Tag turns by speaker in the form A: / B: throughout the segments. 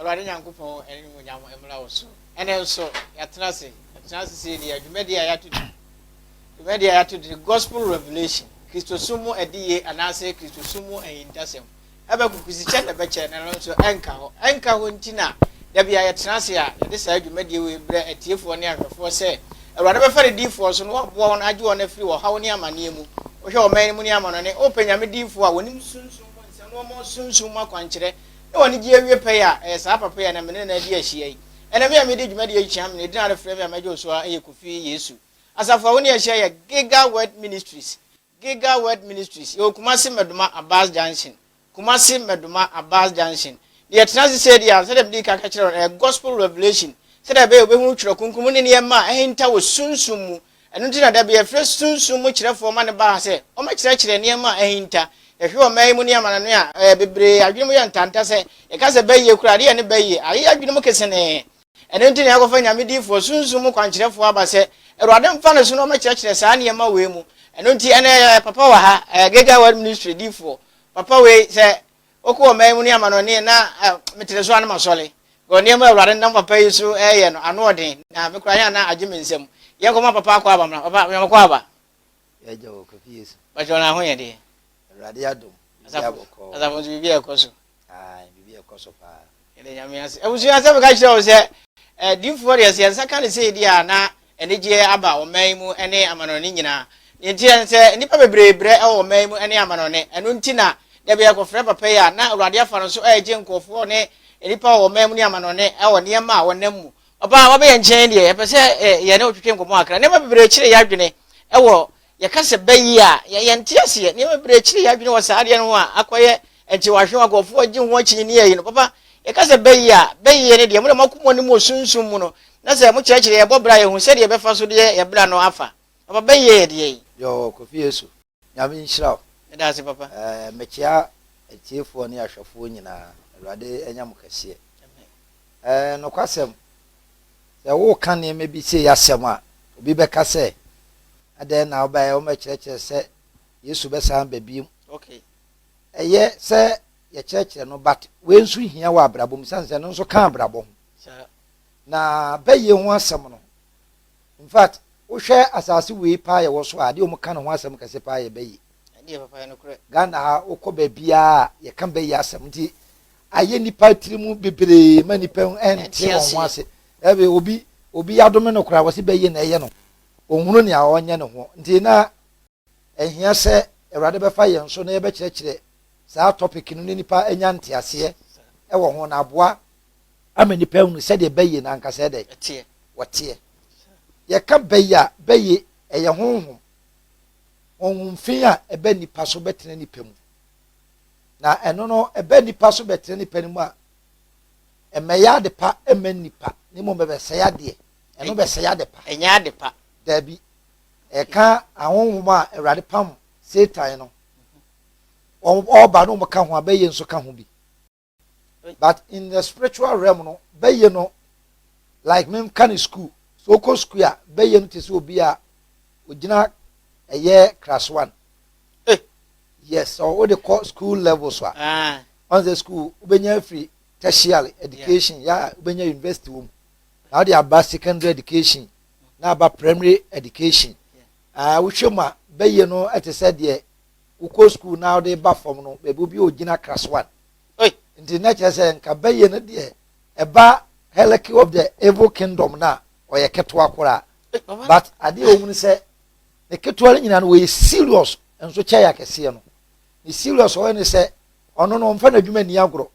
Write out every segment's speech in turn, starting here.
A: Awurade Nyankopɔn ɛne mu nyam emla wo so ɛne nso yɛtena se di adwumadi a yɛato di gospel revelation Kristosumu ɛdiye anase Kristosumu ɛyintasɛm ɛbɛkukusi kyɛ na bɛkyɛ na nso ɛnka ho ntina da bia yɛtena se a yɛde saa adwumadi we brɛ atiefoɔ ne ahwɛfoɔ sɛ Awurade bɛfa de difoɔ so no wɔboa wɔn agye wɔn afiri wɔ haw ne amane mu wohwɛ ɔman mu ne amanone opanyame difoɔ a wɔnim sunsun wɔn nsɛm wɔn sunsun makwankyerɛ na wɔn gye awie pɛ a saa papa ya na mene na di ahyia yi ɛna me a me di dwumadi yɛ kyia me di na frɛ me a magye so a ɛyɛ Kofi Yesu asafo a wɔne ahyia yɛ Giga Word Ministries yɛ Kumasi Meduma Abbas Junction yɛ tena se sɛ dia sɛ dem di ka kyerɛ gospel revelation sɛ da bɛ obɛhu twere kunkum ne ne ma ɛhinta wɔ sunsun mu ɛno nti na da bɛ frɛ sunsun mu kyerɛfo ma ne ba sɛ ɔma kyerɛkyerɛ ne ma ɛhinta yɛhwɛ ɔman mu ne ama no a bebree adwene mu yɛ ntanta sɛ yɛka sɛ bɛyɛ kura de ne bɛyɛ ayi adwene mu kese ne ɛno nti na yakɔfa nyame difo sunsun mu kwankyerɛfo aba sɛ Awurade mfa no so no ɔma kyerɛkyerɛ saa ne ma we mu ɛno nti ɛne papa wɔ ha Giga Word Ministry difo papa we sɛ okɔ ɔman mu ne ama no ne na metere so anama sɔle gɔne ma Awurade ndam papa yi so ɛyɛ no ano ɔden na me kura ya na agye me nsɛm yɛnkɔma papa akɔ aba mra papa yɛnkɔ aba
B: yɛgye wɔ Kofi Yesu
A: bɛtɔ na ho yɛ de
B: Awurade adom
A: asafo bibi ekoso
B: bibi ekoso pa
A: ele nyame ase ebusu ase be ka kyerɛ wo sɛ dimfo de ase nsa ka ne sɛ di a na enegye aba ɔman mu ene amanone nyina nti sɛ nipa bebrebre ɛwɔ ɔman mu ene amanone ɛno nti na da be akɔfrɛ papa ya na Awurade afa no so ɛgye nkɔfo ne nipa wɔ ɔman mu ne amanone ɛwɔ ne ma wɔ nam mu ɔba wɔbɛ yɛ nkyɛn deɛ yɛpɛ sɛ yɛ ne otwetwe nkɔmɔ akra ne ma bebre kyerɛ yɛ adwene ɛwɔ yɛkasa bayi a yɛnte ase ne bebre kyerɛ yɛ adwene wɔ saa deɛ no a akɔyɛ ɛnti wahwe akɔfo agye ho akyi ne yɛ no papa yɛkasa bayi a bayi ne deɛ mo de makomo ne mo sunsun mu no na sɛ mo kyerɛkyerɛ yɛbɔ bra yɛ hu sɛ deɛ bɛfa so deɛ yɛbra no afa papa bayi yɛ deɛ
B: yo Kofi Yesu nyame nhyira wo
A: da ase papa
B: mekia atiefoɔ ne ahwɛfoɔ nyinaa Awurade anya mo kɛseɛ no kwasɛm sɛ wo ka ne me bi sɛ yɛasɛm a obi bɛka sɛ adan na obae o ma kyerɛkyerɛ sɛ Yesu bɛsan babiem
A: okay
B: ɛyɛ sɛ yɛkyerɛkyerɛ no but we nso hia wɔ abrabom sanse no nso ka abrabom na bɛyɛ ho asɛm no in fact wohwɛ asase we pa yɛ wɔ so a de o mo ka no ho asɛm kɛse pa yɛ bɛyɛ
A: ɛde papa no korɛ
B: Ghana ha wokɔ baabia yɛ ka bɛyɛ asɛm nti ayɛ nipa tirimu bebree ma nipa ɛnte wɔn ho ase ɛbɛ obi adome no kora wɔ se bɛyɛ na ɛyɛ no ohunu ne a ɔnyɛ ne ho nti na ehia sɛ Awurade bɛfa yɛn so na yɛbɛkyerɛkyerɛ saa topic no nipa enya nteaseɛ ɛwɔ ho na aboa ama nipa hunu sɛ deɛ bɛyɛ na ankasa ɛdɛ wɔteɛ yɛka bɛyɛ ɛyɛ honhom fi a ɛbɛ nipa so bɛtena nipa mu na ɛno no ɛbɛ nipa so bɛtena nipa mu a ɛmɛyɛ ade pa ɛmɛ nipa ne mo bɛsɛyɛ adeɛ ɛno bɛsɛyɛ ade pa
A: ɛnya ade pa
B: dabi ɛka ahonhom a Awurade pam Satan no ɔba no ka ho abɛyɛ nso ka ho bi but in the spiritual realm no bɛyɛ no like me kan school so ko school a bɛyɛ no te sɛ obi a ogyina ɛyɛ class 1 yes so what they call school level so on the school ubenya free tertiary education ya ubenya university wo now they about secondary education na about primary education we hwema bɛyɛ no ete said de ukɔ school now they ba from no be bi ogina class 1 nti na kyerɛ sɛ nka bɛyɛ no de ɛba hierarchy of the evil kingdom na ɔyɛ ketewa kora but ade ohun sɛ ne ketewa nyina no we serious enso kyɛ ya kɛseɛ no ni serious o ne sɛ ɔno no mfa na dwuma ni agoro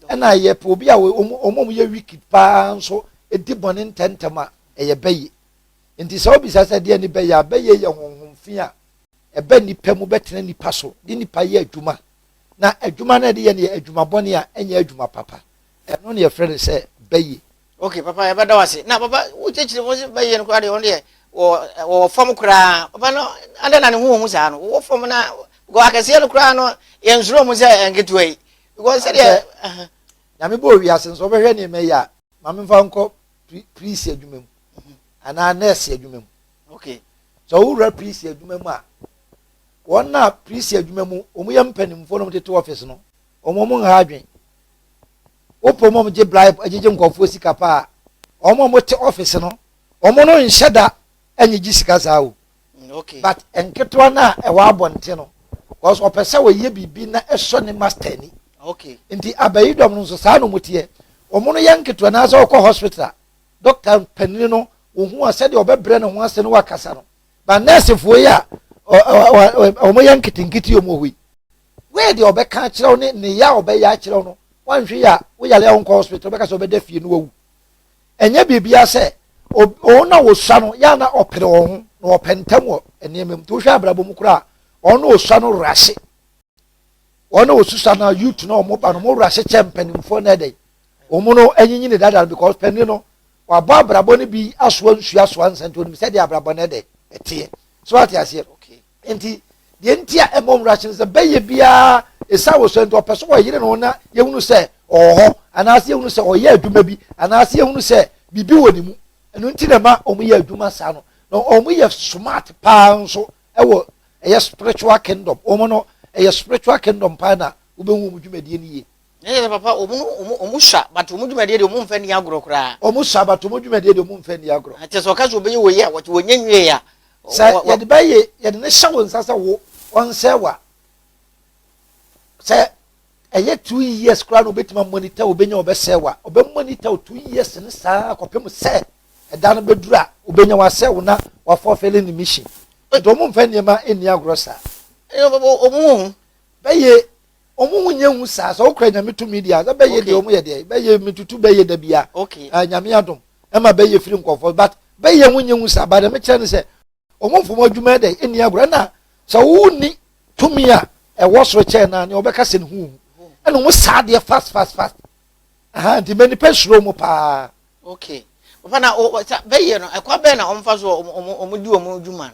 B: ɛna yɛ po bi a ɔmom yɛ wicked pa nso edi bɔne ntɛntɛm a ɛyɛ bɛyɛ nti sɛ obi sɛ deɛ ni bɛyɛ yɛ honhom fi a ɛbɛ nipa mu bɛtena nipa so di nipa yɛ adwuma na adwuma na de yɛ ne adwuma bɔne a ɛnyɛ adwuma papa ɛno ne yɛ frɛ ne sɛ bɛyɛ
A: okay papa yɛ bɛda wase na papa wo kyekire wo bɛyɛ no kora de wɔn de wɔ fam kora papa no ada na ne ho saa no wo fam na go akɛseɛ no kora no yɛ nsuro mu sɛ nketewa yi because sɛ deɛ
B: nyame bɔ wiase nso bɛhwɛ ne mɛyɛ a mame mfa nkɔ priest adwuma mu ana nurse adwuma mu
A: okay
B: so wo wura priest adwuma mu a wɔn na priest adwuma mu ɔmo yɛ mpanimfo no tete office no ɔmo ha adwen opo mom je bribe ajeje nkofo sika pa omo mo te office no omo no nheda enye ji sika za o
A: okay
B: but enketo na e wa abonte no cause opese we ye bibi na eso ne master ni
A: okay
B: nti abayidom no so sa no mutie omo no yanketo na za okọ hospital doctor panini no ohu ase de obebre ne ho ase no wakasa no ba nurse fo ya omo yanketinkiti omo hui we de obeka kire ne ya obeya kire no wanhwe ya wo yale on hospital obeka so obeda fie no wawu enye bibia se o na wo swa no ya na opere wo ho na opentam wo enemem to hwa abrabo mu kura ono oswa no rase ono osusa na youth na omo ba no mo rase chempanimfo na dey omo no enyinyi ne dada because penni no wa ba abrabo ne bi aso nsu aso ansanto no se de abrabo na dey etie so ati ase
A: okay
B: enti de ntia emom rase se beye bia esa wo so ento opeso wo yire no na yehunu se oho anase yehunu se oye adwuma bi anase yehunu se bibi woni mu enu nti na ma omo ye adwuma sa no no omo ye smart pa nso ewo eye spiritual kingdom omo no eye spiritual kingdom pa na obehu mu dwumadie ni ye
A: ne papa omo sha but omo dwumadie de omo mfa ni agro kra
B: omo sha but omo dwumadie de omo mfa ni agro
A: ate so ka so obeyi wo ye wo nyanwie ya
B: sa ye de baye ye de ne sha wo nsasa wo onsewa se eye 2 years kra no betima monitor obenya obesewa obe monitor 2 years ne sa kopem se eda no bedura obenya wasewo na wa fulfill ni mission do mo mfa niema eni agro sa
A: omo
B: baye omo nyenhu sa so okra nyame to media za baye de omo ye de baye mitutu baye da bia
A: okay
B: nyame adom ema baye free nkofo but baye nyenhu sa ba de me kire ne se omo mfomo adwuma de eni agro na so woni tumia e wosro che na ne obeka se ne hu ena mo sa de fast aha di many pesro mo pa
A: okay papa na baye no akwa be na omfa so omo di omo adwuma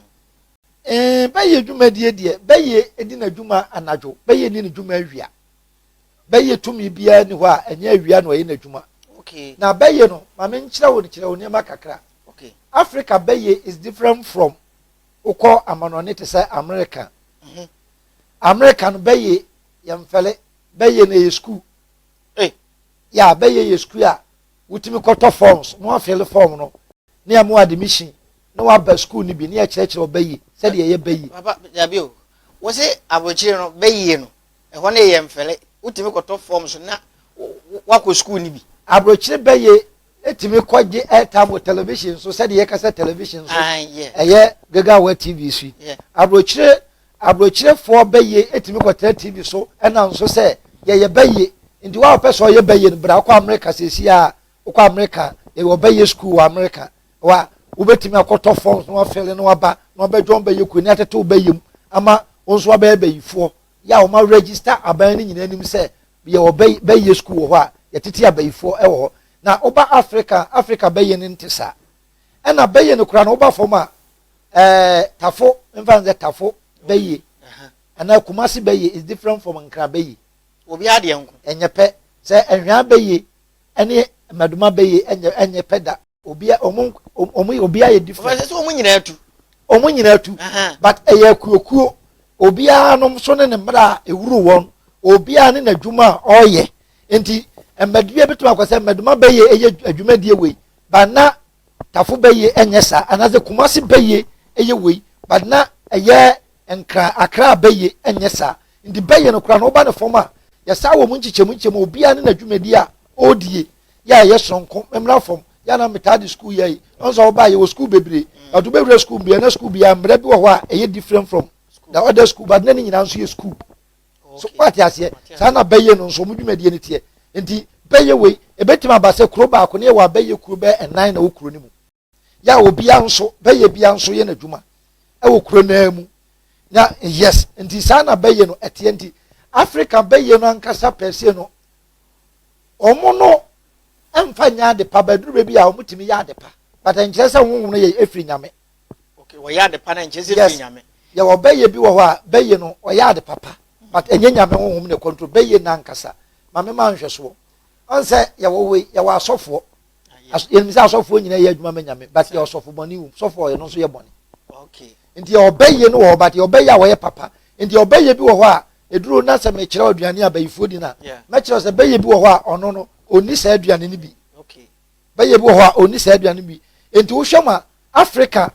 B: baye dwuma die baye edi na dwuma anajo baye ni dwuma awia baye tumi bia ni ho a enya awia no ye na dwuma
A: okay
B: na baye no ma me nkyira wo ni makakra
A: okay
B: Africa baye is different from uko amanone te say America American baye yamfele baye na ye school ya baye ye school a wutimi kwato forms no afele form no ne amu admission no wa ba school ni bi ne ya kire baye said ye bayi
A: papa jabio wo se abochire no bayi no e ho na ye mfele utimi koto form so na wako school ni bi
B: abochire bayi etimi kwaje airtime television so said ye kasa television so eye gaga wa tv so abochire for bayi etimi kwata tv so ena so se ye bayi ndi wa person ye bayi bra kwa America sesi a kwa America e wo bayi school wa America wa ubetimi akoto forms no afele no aba no be John be yeku ni atete obayim ama onso aba bayifo ya o ma register aban ni nyina nim se ye obay bayi school ho a ye tete abayifo e wo na oba Africa bayi ni ntisa e na bayi no kura na oba fom a tafo mfanze tafo bayi ana kumasi bayi is different from nkra bayi
A: obi ade enko
B: enyepe se enhwa bayi ene maduma bayi enyepe da obi obi aye different
A: so omo nyina atu
B: omo nyina atu but eya kuokuo obi anom so ne mra ewuru won obi ane na dwuma oye enti emmadua betuma kwase maduma baye eye adwuma die wei ba na tafo baye enyesa anaze kumasi baye eye wei ba na eye enkra akra baye enyesa ndi baye no kra no ba ne foma ya sa wo munchichemu obi ane na dwuma die a odie ya ye sonko memra fom ya na metadi school ye onso oba ye wo school bebre adu bebre school bi na school bi amre bi wo ho a eye different from the other school but nani nyina nso ye school so what ya se sa na baye no nso mudwumadie ne tie enti baye we ebetima ba se kuro ba ko ne wa baye kuro be enan na wo kuro ni mu ya obi anso baye bi anso ye na dwuma e wo kuro na mu na yes enti sa na baye no etie enti Africa baye no ankasa pese no omo no emfanya de pa baduru bi a omutimi ya de pa but enkyese honhom no ye efri nyame
A: okay wo ya de pa na enkyese efri nyame
B: ya wo baye bi wo ho a baye no wo ya de papa but enye nyame honhom ne control baye na nkasa mame ma nhwe so onse ya wo we ya wo asofo yenimisa asofo nyina ye adwuma nyame but ya asofo boni wu sofo ye no so ye boni
A: okay
B: enti ya obaye no wo but ya obaye a wo ye papa enti obaye bi wo ho a eduro na se me kire aduane abayifo di na me kire se baye bi wo ho a ono no oni saa aduane ne bi
A: okay
B: bɛyɛ bi wɔ hɔ a oni saa aduane bi enti wohwɛ ma Africa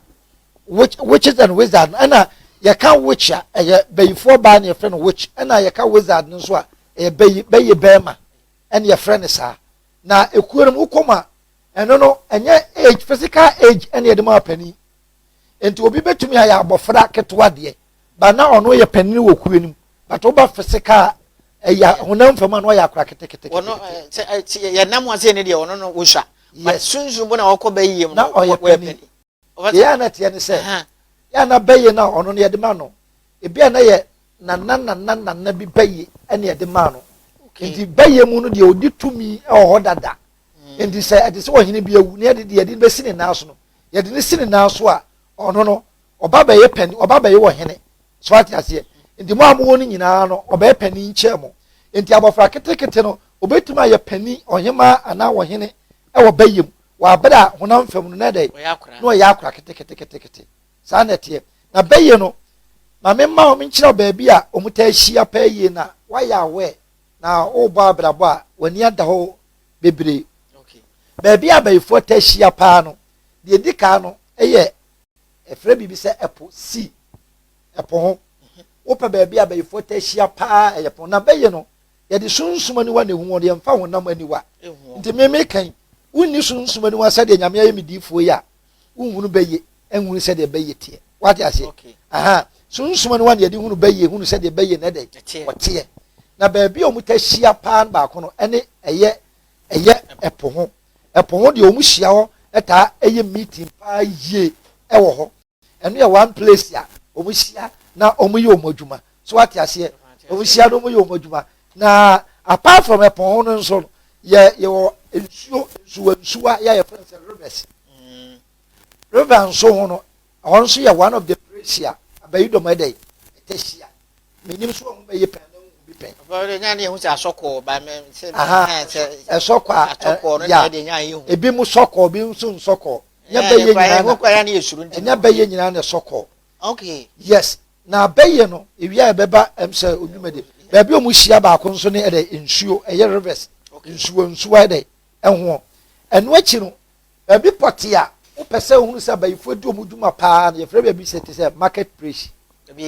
B: witches and wizard ɛna yɛka witch a ɛyɛ bɛyifoɔ baa ne yɛfrɛ no witch ɛna yɛka wizard no nso a ɛyɛ bɛyɛ bɛrima ɛne yɛfrɛ no saa na ekuo no mu wokɔ ma ɛno no ɛnyɛ age physical age ɛne yɛde ma panin enti obi bɛtumi ayɛ abɔfra ketewa deɛ ba na ɔno yɛ panin wɔ kuo no mu but woba physical ɛyɛ honam fam a no yɛ akora ketekete
A: ɔno yɛ nam ase ne deɛ ɔno no wohwa but sunsun bo na ɔkɔ bɛyie mu
B: na ɔyɛ panin yɛ na teɛ ne sɛ yɛ na bɛyie na ɔno no yɛde ma no ebi a na yɛ nana bi bɛyie ɛne yɛde ma no nti bɛyie mu no deɛ odi tumi ɛwɔ hɔ dada nti sɛ ɛde sɛ ɔhene bi awu ne yɛde bɛsi ne nan so no yɛde ne si ne nan so a ɔno no ɔba bɛyɛ panin ɔba bɛyɛ wɔ hene so ate aseɛ nti mo a mo wɔ no nyinaa no ɔbɛyɛ panin nkyɛn mo nti abɔfra ketekete no obetumi ayɛ panin ɔhema anaa ɔhene ɛwɔ bɛyie mu wɔ abere a honam fam no na ɛdɛ na ɔyɛ akora ketekete saa na ɛteɛ na bɛyie no maame mma wɔn nkyerɛ baabi a wɔn ta ahyia pɛɛ yie na wayɛ awɛ na ɔrebɔ abrabɔ a w'ani ada hɔ bebree baabi a bɛyifoɔ ta ahyia paa no deɛ di kaa no ɛyɛ ɛfrɛ biribi sɛ ɛpo sea ɛpo ho wopɛ baabi a bɛyifoɔ ta ahyia paa ɛyɛ po na bɛyɛ no yɛde sunsum aniwa na ehu wɔn yɛmfa honam aniwa nti mmemme kan wunni sunsum aniwa sɛdeɛ nyame ayɛ mi diifoɔ yi a wunhunu bɛyɛ ɛnhunu sɛdeɛ bɛyɛ teɛ wate aseɛ sunsum aniwa na yɛde hunu bɛyɛ hunu sɛdeɛ bɛyɛ na ɛdɛ wɔteɛ na baabi a wɔn ta ahyia paa baako no ɛne ɛyɛ ɛpo ho deɛ wɔn hyia hɔ ɛtaa ɛyɛ meeting paa yie ɛwɔ hɔ ɛno yɛ one place a wɔn hyia na wɔn yɛ wɔn adwuma so wate aseɛ wɔn hyia na wɔn yɛ wɔn adwuma na apart from ɛpo ho no nso no yɛwɔ nsuwa yɛ fɛn sɛ rivers river nso ho no ɔno nso yɛ one of the place a abayi dɔm ɛdɛ ɛtɛ hyia menim so wɔn bɛyɛ pɛn na wɔn bi pɛn.
A: ɔfɔwɔde nyaa ne yɛn ho sɛ asɔkɔɔ ba mɛ sɛ
B: ɛsɔkɔ a ya ebi mu sɔkɔɔ ebi nso nsɔkɔɔ nyɛ bɛyɛ nyinaa na ɛsɔkɔɔ.
A: okay
B: yes na bɛyɛ no ewia yɛ bɛba ɛmsɛ odwumadi baabi a wɔn hyia baako nso ne ɛdɛ nsuo ɛyɛ rivers nsuwa ɛdɛ ɛho ɛno akyi no baabi pɔte a wopɛ sɛ ohun sɛ abayifoɔ di wɔn dwuma paa no yɛfrɛ baabi sɛ te sɛ market place baabi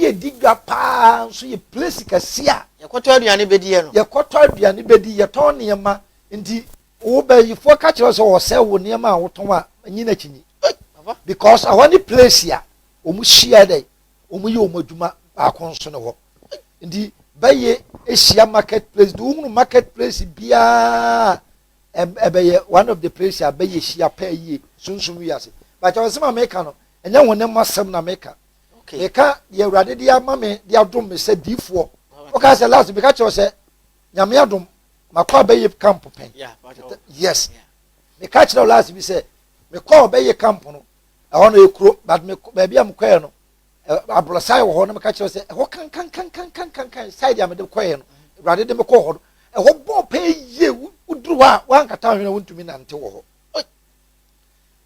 B: yɛ di dwa paa nso yɛ place kɛse a
A: yɛkɔtɔ aduane bɛdi yɛ no
B: yɛtɔn nneɛma nti wo bayifoɔ ka kyerɛ sɛ wɔsɛ wo nneɛma a wotɔn a anyi n'akyi because awɔ ne place a wɔn hyia dɛ wɔn yɛ wɔn adwuma baako nso ne hɔ nti bɛyɛ ahyia market place de wɔn market place biara ɛbɛyɛ one of the place a bɛyɛ ahyia pɛɛ yie sunsun wiase bàtà wɔn sɛ ma mɛka no ɛnyɛ wɔn ne ma sɛm na mɛka mɛka deɛ awurade de ama me de adum me sɛ diifoɔ ɔka sɛ last mɛka kyerɛ sɛ nyame adum makɔ abɛyɛ camp pɛn yes mɛka kyerɛ last bi sɛ mɛkɔ abɛyɛ camp no ɛhɔ no ekuro but baabi a mɛkɔɛ no aborosan wɔ hɔ na mɛka kyerɛ sɛ ɛhɔ kankankankankankan side a mɛde kɔɛ no awurade de mɛkɔ hɔ no ɛhɔ bɔɔ pɛɛ yie wuduru hɔ a wankata ahwene wuntumi nante wɔ hɔ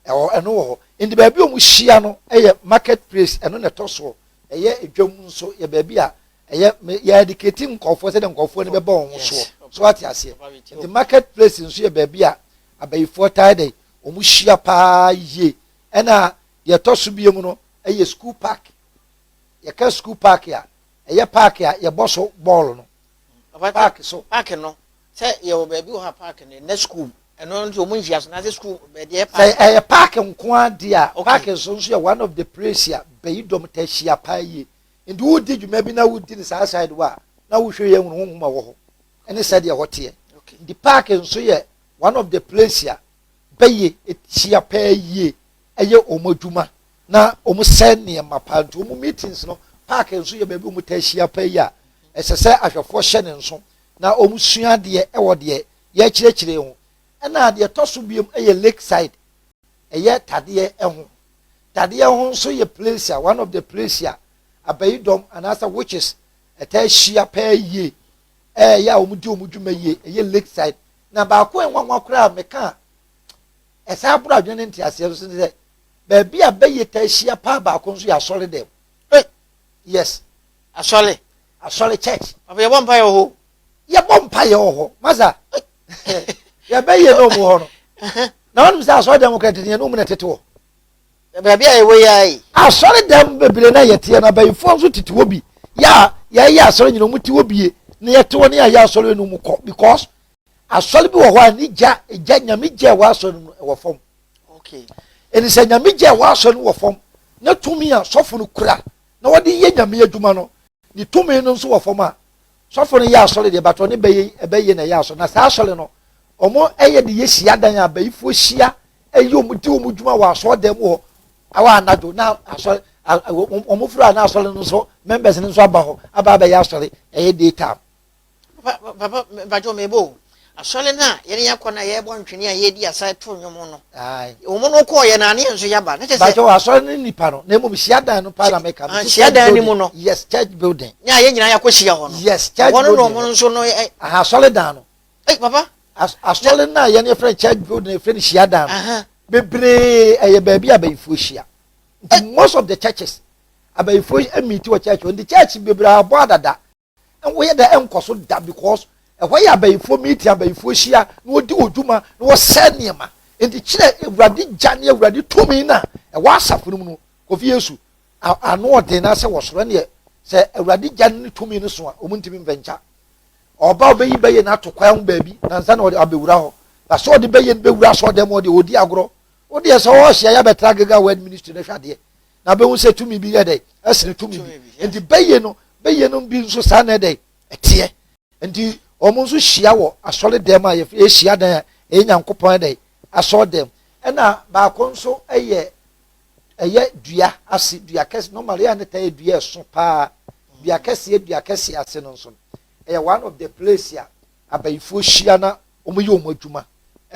B: ɛwɔ ɛno wɔ hɔ nti baabi a wɔn hyia no ɛyɛ market place ɛno na ɛtɔ soɔ ɛyɛ edwam nso yɛ baabi a ɛyɛ yɛ ediketi nkɔfoɔ sɛ de nkɔfoɔ no bɛbɔ wɔn soɔ so ate aseɛ nti market place nso yɛ baabi a abayifoɔ taa de wɔn hyia paa yie ɛna deɛ ɛtɔ so bie mu no ɛyɛ school park yɛka school park a ɛyɛ park a yɛbɔ so bɔɔlo no park so
A: park no sɛ yɛwɔ baabi wɔ ha park no ne school ɛno nso ɔmo nhyia so na sɛ school bɛdeɛ
B: park sɛ ɛyɛ park nko adi a park nso yɛ one of the place a bɛyi dɔm ta hyia paa yie nti wodi dwuma bi na wodi ne saa side wa na wohwɛ yɛ hunu honhom a wɔ hɔ ɛne sɛdeɛ hɔ teɛ nti park nso yɛ one of the place a bɛyɛ hyia paa yie ɛyɛ ɔmo adwuma na ɔmo sɛ nneɛma paa nti ɔmo meetings no park nso yɛ baabi ɔmo ta hyia paa yie a ɛsɛ sɛ ahwɛfoɔ hyɛ ne nso na ɔmo sua adeɛ ɛwɔ deɛ yɛakyerɛkyerɛ ho ɛna adeɛ tɔ so biom ɛyɛ lake side ɛyɛ tadeɛ ɛho nso yɛ place a one of the place a abayi dɔm anaasɛ witches ɛta ahyia pɛɛ yie ɛyɛ a wɔn di wɔn dwuma yie ɛyɛ lake side na baako ɛnwanwa koraa mɛka ɛsɛ aburo adwene ne nteaseɛ so ne sɛ baabi a bɛyɛ ta ahyia paa baako nso yɛ asɔre dɛm yes
A: asɔre
B: church
A: ɔbɛyɛ bɔ mpa yɛ hɔ
B: ye bompa ye ho masa ye be ye no mu ho no na wonu say asori dem kredit ye no mu na tete ho
A: ba bia ye we yai
B: asori dem bebire na ye te na bayifo nso tete ho bi ya asori nyino mu te ho bi na ye te ho na ya asori no mu ko because asori bi wo ho ani gya nyame gya wa asori no wo fom
A: okay
B: eni se nyame gya wa asori no wo fom na tumi a sofo no kura na wodi ye nyame adwuma no ni tumi no nso wo fom a sofo no ya asori de bato ne beye na ya asori na sa asori no omo eye de ye hia dan a bayifo hia eye omuti omudwuma wa asori dem ho awa anado na asori omo fura na asori no so members no so aba ya asori eye data
A: papa bajo mebo asole na yene yakona ye bo ntwene a ye di asa to nwomo no
B: ai
A: omo no ko ye na ne nso yaba na tese
B: bajo asole ni nipa no na emu hiadan no para make am
A: hiadan ni mu no
B: yes church building
A: nya ye nyina yakohia ho no
B: yes church building
A: wono no omo nso no
B: asole dan no
A: papa
B: asole na ye ne friend church building friend hiadan bebre eye baabi abayifo hia most of the churches abayifo meet to church on the church bebre abo adada and we da enkoso da because why abayifo meet abayifo hia na odi odwuma na wo seniema enti kire ewurade gane ewurade tumi na e wa asafo no mu kofi yesu ano ode na se wosoro ne se ewurade gane tumi no so a omuntimi mvencha oba obeyi beye na atokwa ho baabi na nsa na ode abewura ho ba so ode beye bewura so ode mo ode odi agro ode se wo hia ya betra gaga word ministry na hwade na be hu se tumi bi ye dey asire tumi bi enti beye no bi nso sa na dey etie enti omo nso hia wo asole dem a ye hia dan e nyankopon dey asole dem na ba ko nso eye dua ase dua kese normally ya ne ta dua so pa dua kese ase no nso eye one of the place ya abayifo hia na omo ye omo adwuma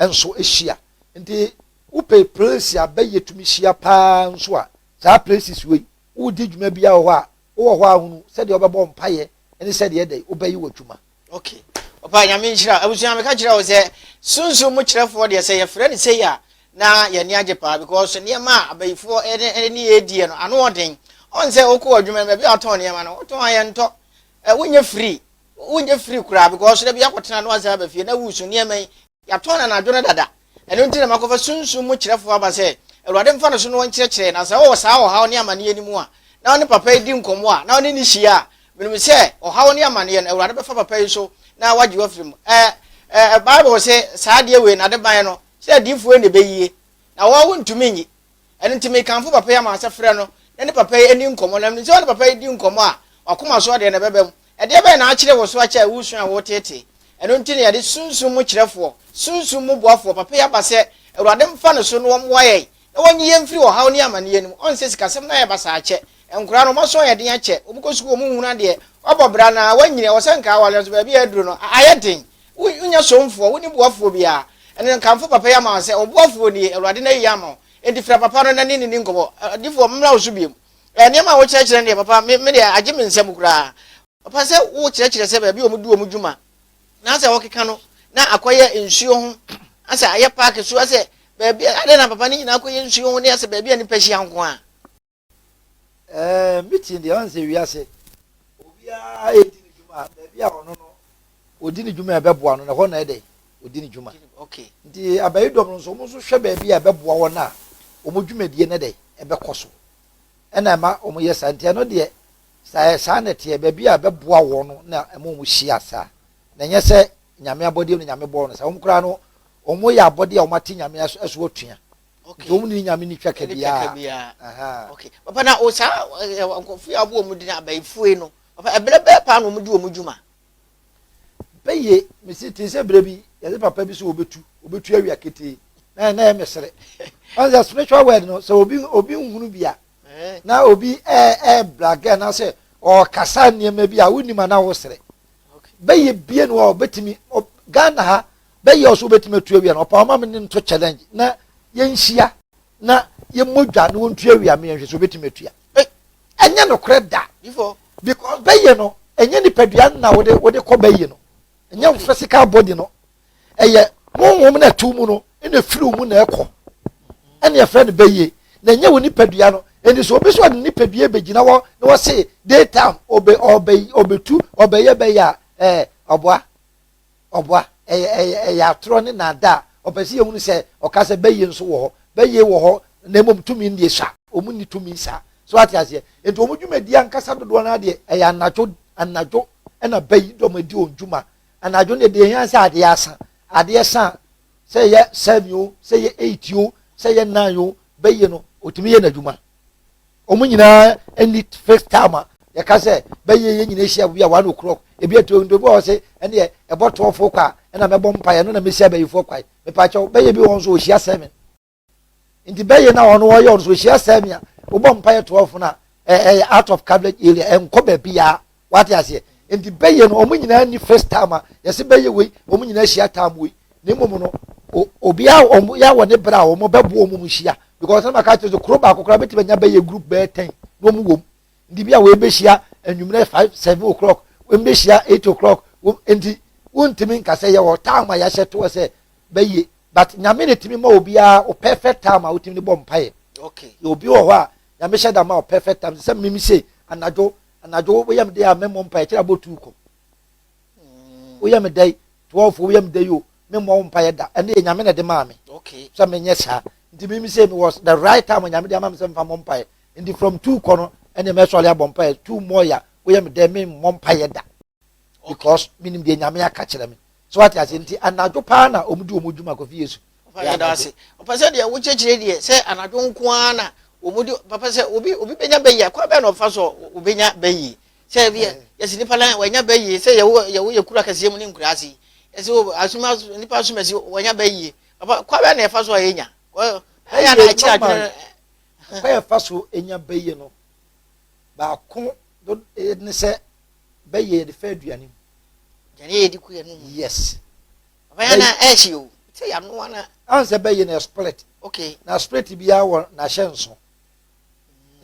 B: enso hia nti upe place ya beye tumi hia pa nso a za places we udi dwuma bia ho a wo ho ahunu se de obebo mpaye eni se de dey obayi wo dwuma
A: okay papa nyame nchira abusunya me ka chira wo se sunsun mu chirefo de se ye frɛ ne se ya na ye ni age pa because ne ma abayifo eni edie no ano oden on se okọ adwuma me bia ton ne ma no ton aye nto wonye free kura because de bia kwotena no aza ba fie na wusu ne ma ya ton na adwo dada eno nti na makofa sunsun mu chirefo aba se Ewurade mfa no so no nkyerɛkyerɛ na sɛ wo saa wo hawo ne amane ani mu a na woni papa edi nkomo a na woni ni hia menim sɛ wo hawo ne amane no Ewurade bɛfa papa yi so na wagye wafrim Bible sɛ saa de we na de ban no sɛ difo ne beyie na wo ntumi nyi ɛno ntimi kanfo papa ya ma sɛ frɛ no na ne papa yi ani nkomo na menim sɛ woni papa yi di nkomo a wakoma so de ne bɛbɛm ɛde bɛ na akyerɛ wo so akyɛ wusu a wo tete ɛno ntini ya de sunsun mu kyerɛfo sunsun mu boafo papa ya ba sɛ Ewurade mfa no so no wo waye wonyi yemfiri wo hawo ne amane yenu on se sikasem na ye basa ache enkura no maso ye den ache obukosuko mu huna de obobra na wanyire wo senka awale so ba bia aduro no ayeden unya somfo woni boafo bia ene kanfo papa ya ma se oboafo ni Ewurade na yi ama enti fra papa no na ni nkobo difo mmra wo so biem ene ma wo kyerɛkyerɛ ne papa me de agye me nsɛm kura papa se wo kyerɛkyerɛ se ba bia omudu omudwuma na se wo keka no na akoye nsuo ho asa aye park so ase baby ade na papa ni nyina ko yensu ho ne ase baby ani pahyi anko a
B: meeting de on se wiase obia edini djuma baby a ono no odini djuma e beboa no na ho na ede odini djuma
A: okay
B: ndi abayidom no so mo so hwe baby a beboa wo na omo djumadie ne de e bekoso ena ma omo yesantia no de sa na tie baby a beboa wo no na mo hia sa na nyese nyame abodi no nyame bo no sa omo kura no omo ya abodi a omati nyame aso otua okay omo ni nyame ni twaka bia
A: aha okay papa na o sa ankofu abo omo di na abayifue no papa ebrebe pa no omo di omo djuma
B: beye mesi tin se brebi ya papa bi so obetu awia kete na mesere on the spiritual word no so obi nhunu bia na obi blaga na se o kasa niema bi a woni ma na wo sere beye bie no obetimi Ghana ha beye oso betimi atu awia no pa ma me nto challenge na yenhia na yemodwa no ntu awia me yenhwe so betimi atu ya enya no kreda
A: before
B: because beye no enya ni padua na wode ko beye no enya physical body no eye wonwom na tu mu no ina firi mu na ekọ ene ye friend beye na enya woni padua no eni so obi so de ni padua begina wo na wo say daytime obetu obeye beye oboa ɔboa ɛyɛ atoro ne nada ɔpɛsi yɛ hunu sɛ ɔka sɛ bɛyɛ nso wɔ hɔ bɛyɛ wɔ hɔ na mmom tumi ndie sa ɔmu ni tumi sa so ate aseɛ nti ɔmu dwumadi ankasa dodoɔ no adeɛ ɛyɛ anadwo ɛna bɛyi dɔm adi wɔn dwuma anadwo ne deɛ yɛn sɛ adeɛ sa sɛ yɛ 7 o sɛ yɛ 8 o sɛ yɛ 9 o bɛyɛ no otumi yɛ n'adwuma ɔmu nyinaa ɛni first time a yɛka sɛ bɛyɛ yɛ nyinaa ahyia bi a 1 o'clock ebi etu ndo bi wɔ sɛ ɛne ɛbɔ 12 kwa ɛna mɛbɔ mpaeɛ no na mehyia bɛyifoɔ kwae mepakyɛw bɛyɛ bi wɔn nso ohyia 7 nti bɛyɛ na ɔno wɔyɛ ɔno so ohyia 7 a wobɔ mpaeɛ 12 na out of coverage area ɛnkɔ baabi ya wate aseɛ nti bɛyɛ no ɔmo nyinaa ni first time a yɛsɛ bɛyɛ wei ɔmo nyinaa hyia time wei na mmom no obiara ɔmo yɛ wɔ ne berɛ a ɔmo bɛboa ɔmo mu hyia because na maka kyerɛ so kuro baako koraa bɛtumi anya bɛyɛ group bɛyɛ 10 na ɔmo wom nti bi a wɔbɛhyia anwummerɛ 5-7 o'clock wɔbɛhyia 8 o'clock nti wontumi nkasɛ yɛ wɔ time a yɛahyɛ toɔ sɛ bɛyɛ but nyame ne tumi ma obiara o perfect time a wotumi ne bɔ mpaeɛ
A: okay
B: yɛ obi wɔ hɔ a nyame hyɛ da ma o perfect time sɛ mimi se anadwo woyɛ me de a memmɔ mpaeɛ kyerɛ abɔ tu kɔ woyɛ me dɛ 12 woyɛ me dɛ o memmɔ mpaeɛ da ɛne yɛ nyame na de maa me
A: okay
B: sɛ menyɛ saa nti mimi se me was the right time nyame de ama me sɛ mfa mmɔ mpaeɛ nti from 2 kɔ no ɛne mɛsɔre abɔ mpaeɛ 2 more ya woyɛ me dɛ memmɔ mpaeɛ da because minim deɛ nyame aka kyerɛ me so ate ase nti anadwo paa na ɔmo di ɔmo dwuma Kofi Yesu
A: ɔpɛ sɛ deɛ wokyerɛkyerɛ deɛ sɛ anadwo nko ara na ɔmo di papa sɛ obi bɛnya bɛyie kwa bɛ na ɔfa so obɛnya bɛyie sɛ bi yɛsi nipa la wɔnya bɛyie sɛ yɛwo yɛ kura kɛseɛ mu ne nkura ase yɛsi asuma nipa asuma si wɔnya bɛyie papa kwa bɛ na yɛfa so yɛnya ɛyɛ na akyerɛ
B: kwa yɛfa so enya bɛyie no baako ne sɛ bɛyie de fɛ aduane
A: jani yɛ di ku yɛ no
B: yes
A: papa yɛ na ɛhyi o sɛ yɛ no ana
B: anse bɛyie na split
A: okay
B: na split bi ya wɔ na hyɛ nso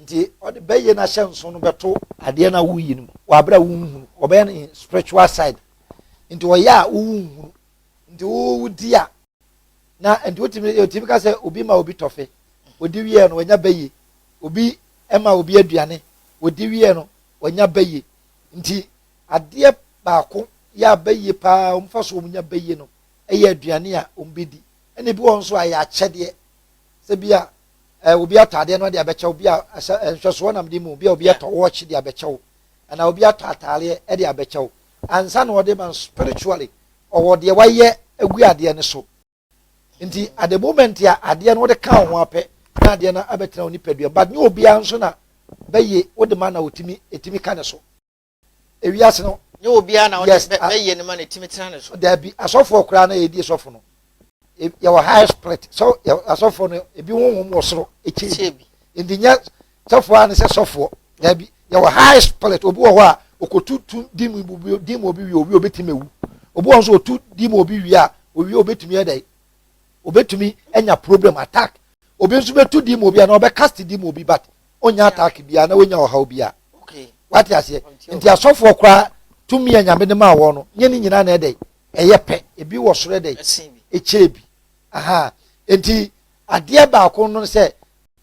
B: nti ɔde bɛyie na hyɛ nso no bɛto adeɛ na wuyi no wabra wunhunu ɔbɛyɛ no spiritual side nti ɔyɛ a wunhunu nti wudi a na nti wotimi ka sɛ obi ma obi tɔfe odi wie no wanya bɛyie obi ɛma obi aduane odi wie no wanya bɛyie nti adeɛ baako ya bɛyie paa ɔmfa so ɔmunya bɛyie no ɛyɛ aduane a ɔmbɛdi ɛna bi wɔn nso a yɛ akyɛdeɛ sɛ bi a obi atɔ adeɛ no de abɛkyɛw obi a nhwɛsoɔ nam de mu obi a obi atɔ wɔɔkye de abɛkyɛw ɛna obi atɔ ataareɛ de abɛkyɛw ansa na ɔde ma spiritually ɔwɔ deɛ wayɛ agu adeɛ no so nti at the moment a adeɛ no wɔde ka ho apɛ na adeɛ no abɛtena wo nipadua but ne obiara nso na bɛyie wode ma na ɛtumi ka ne so ewiase no
A: ne obiara na wɔde bɛyie ne ma na ɛtumi tena ne so
B: dabi asɔfoɔ koraa na yɛdi sɔfo no yɛwɔ high split so asɔfoɔ no ebi honhom wɔ soro ekyir nti nyɛ sɔfoɔ a ne sɛ sɔfoɔ dabi yɛwɔ high split obi wɔ hɔ a okotu di mu obi wie obi obetumi ewu obi wɔ nso otu di mu obi wie a owie obetumi ɛdɛ obetumi anya problem attack obi nso betu di mu obi a na ɔbɛcast di mu obi but onya attack bia na onya ɔhaw bia wate aseɛ nti asɔfoɔ koraa tumi anyame ne ma wɔ no nye ne nyinaa na ɛdɛ ɛyɛ pɛ ebi wɔ soro ɛdɛ ekyire bi aha nti adeɛ baako no sɛ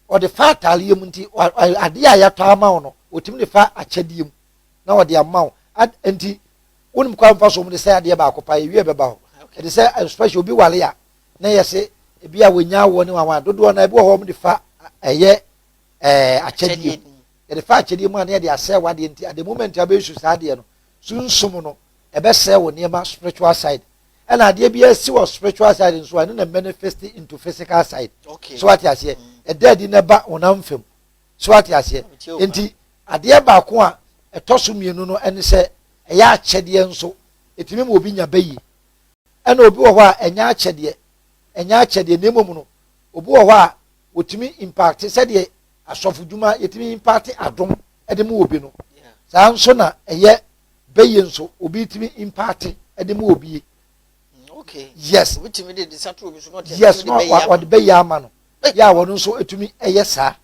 B: ɔde fa ataaleɛ mu nti adeɛ a yɛtɔ ama wo no otumi de fa akyɛdeɛ mu na ɔde ama wo nti wonim kwa mfa so mu de sɛ adeɛ baako pa ewie bɛba hɔ ɛde sɛ especially obi wale a na yɛ sɛ ebi a wonya wɔ ne wawa dodoɔ na ebi wɔ hɔ mu de fa ɛyɛ akyɛdeɛ mu yɛde fa akyɛdeɛ mu a na yɛde asɛ wadeɛ nti at the moment a bɛsu saa adeɛ no sunsum no ɛbɛsɛ wɔ nneɛma spiritual side ɛna adeɛ bi esi wɔ spiritual side nso a ɛno na manifest into physical side so wate aseɛ ɛda adi na ba wɔnam fam so wate aseɛ nti adeɛ baako a ɛtɔ so mmienu no ɛne sɛ ɛyɛ akyɛdeɛ nso ɛtumi ma obi nya bɛyie ɛna obi wɔ hɔ a ɛnyɛ akyɛdeɛ na mmom no obi wɔ hɔ a wɔtumi impact sɛdeɛ asɔfo dwuma yɛtumi impact adom ɛde mu obi no saa nso na ɛyɛ bɛyie nso obi tumi impact ɛde mu obi yes yes no wɔde bɛyie ama no yɛ a wɔn nso etumi ɛyɛ saa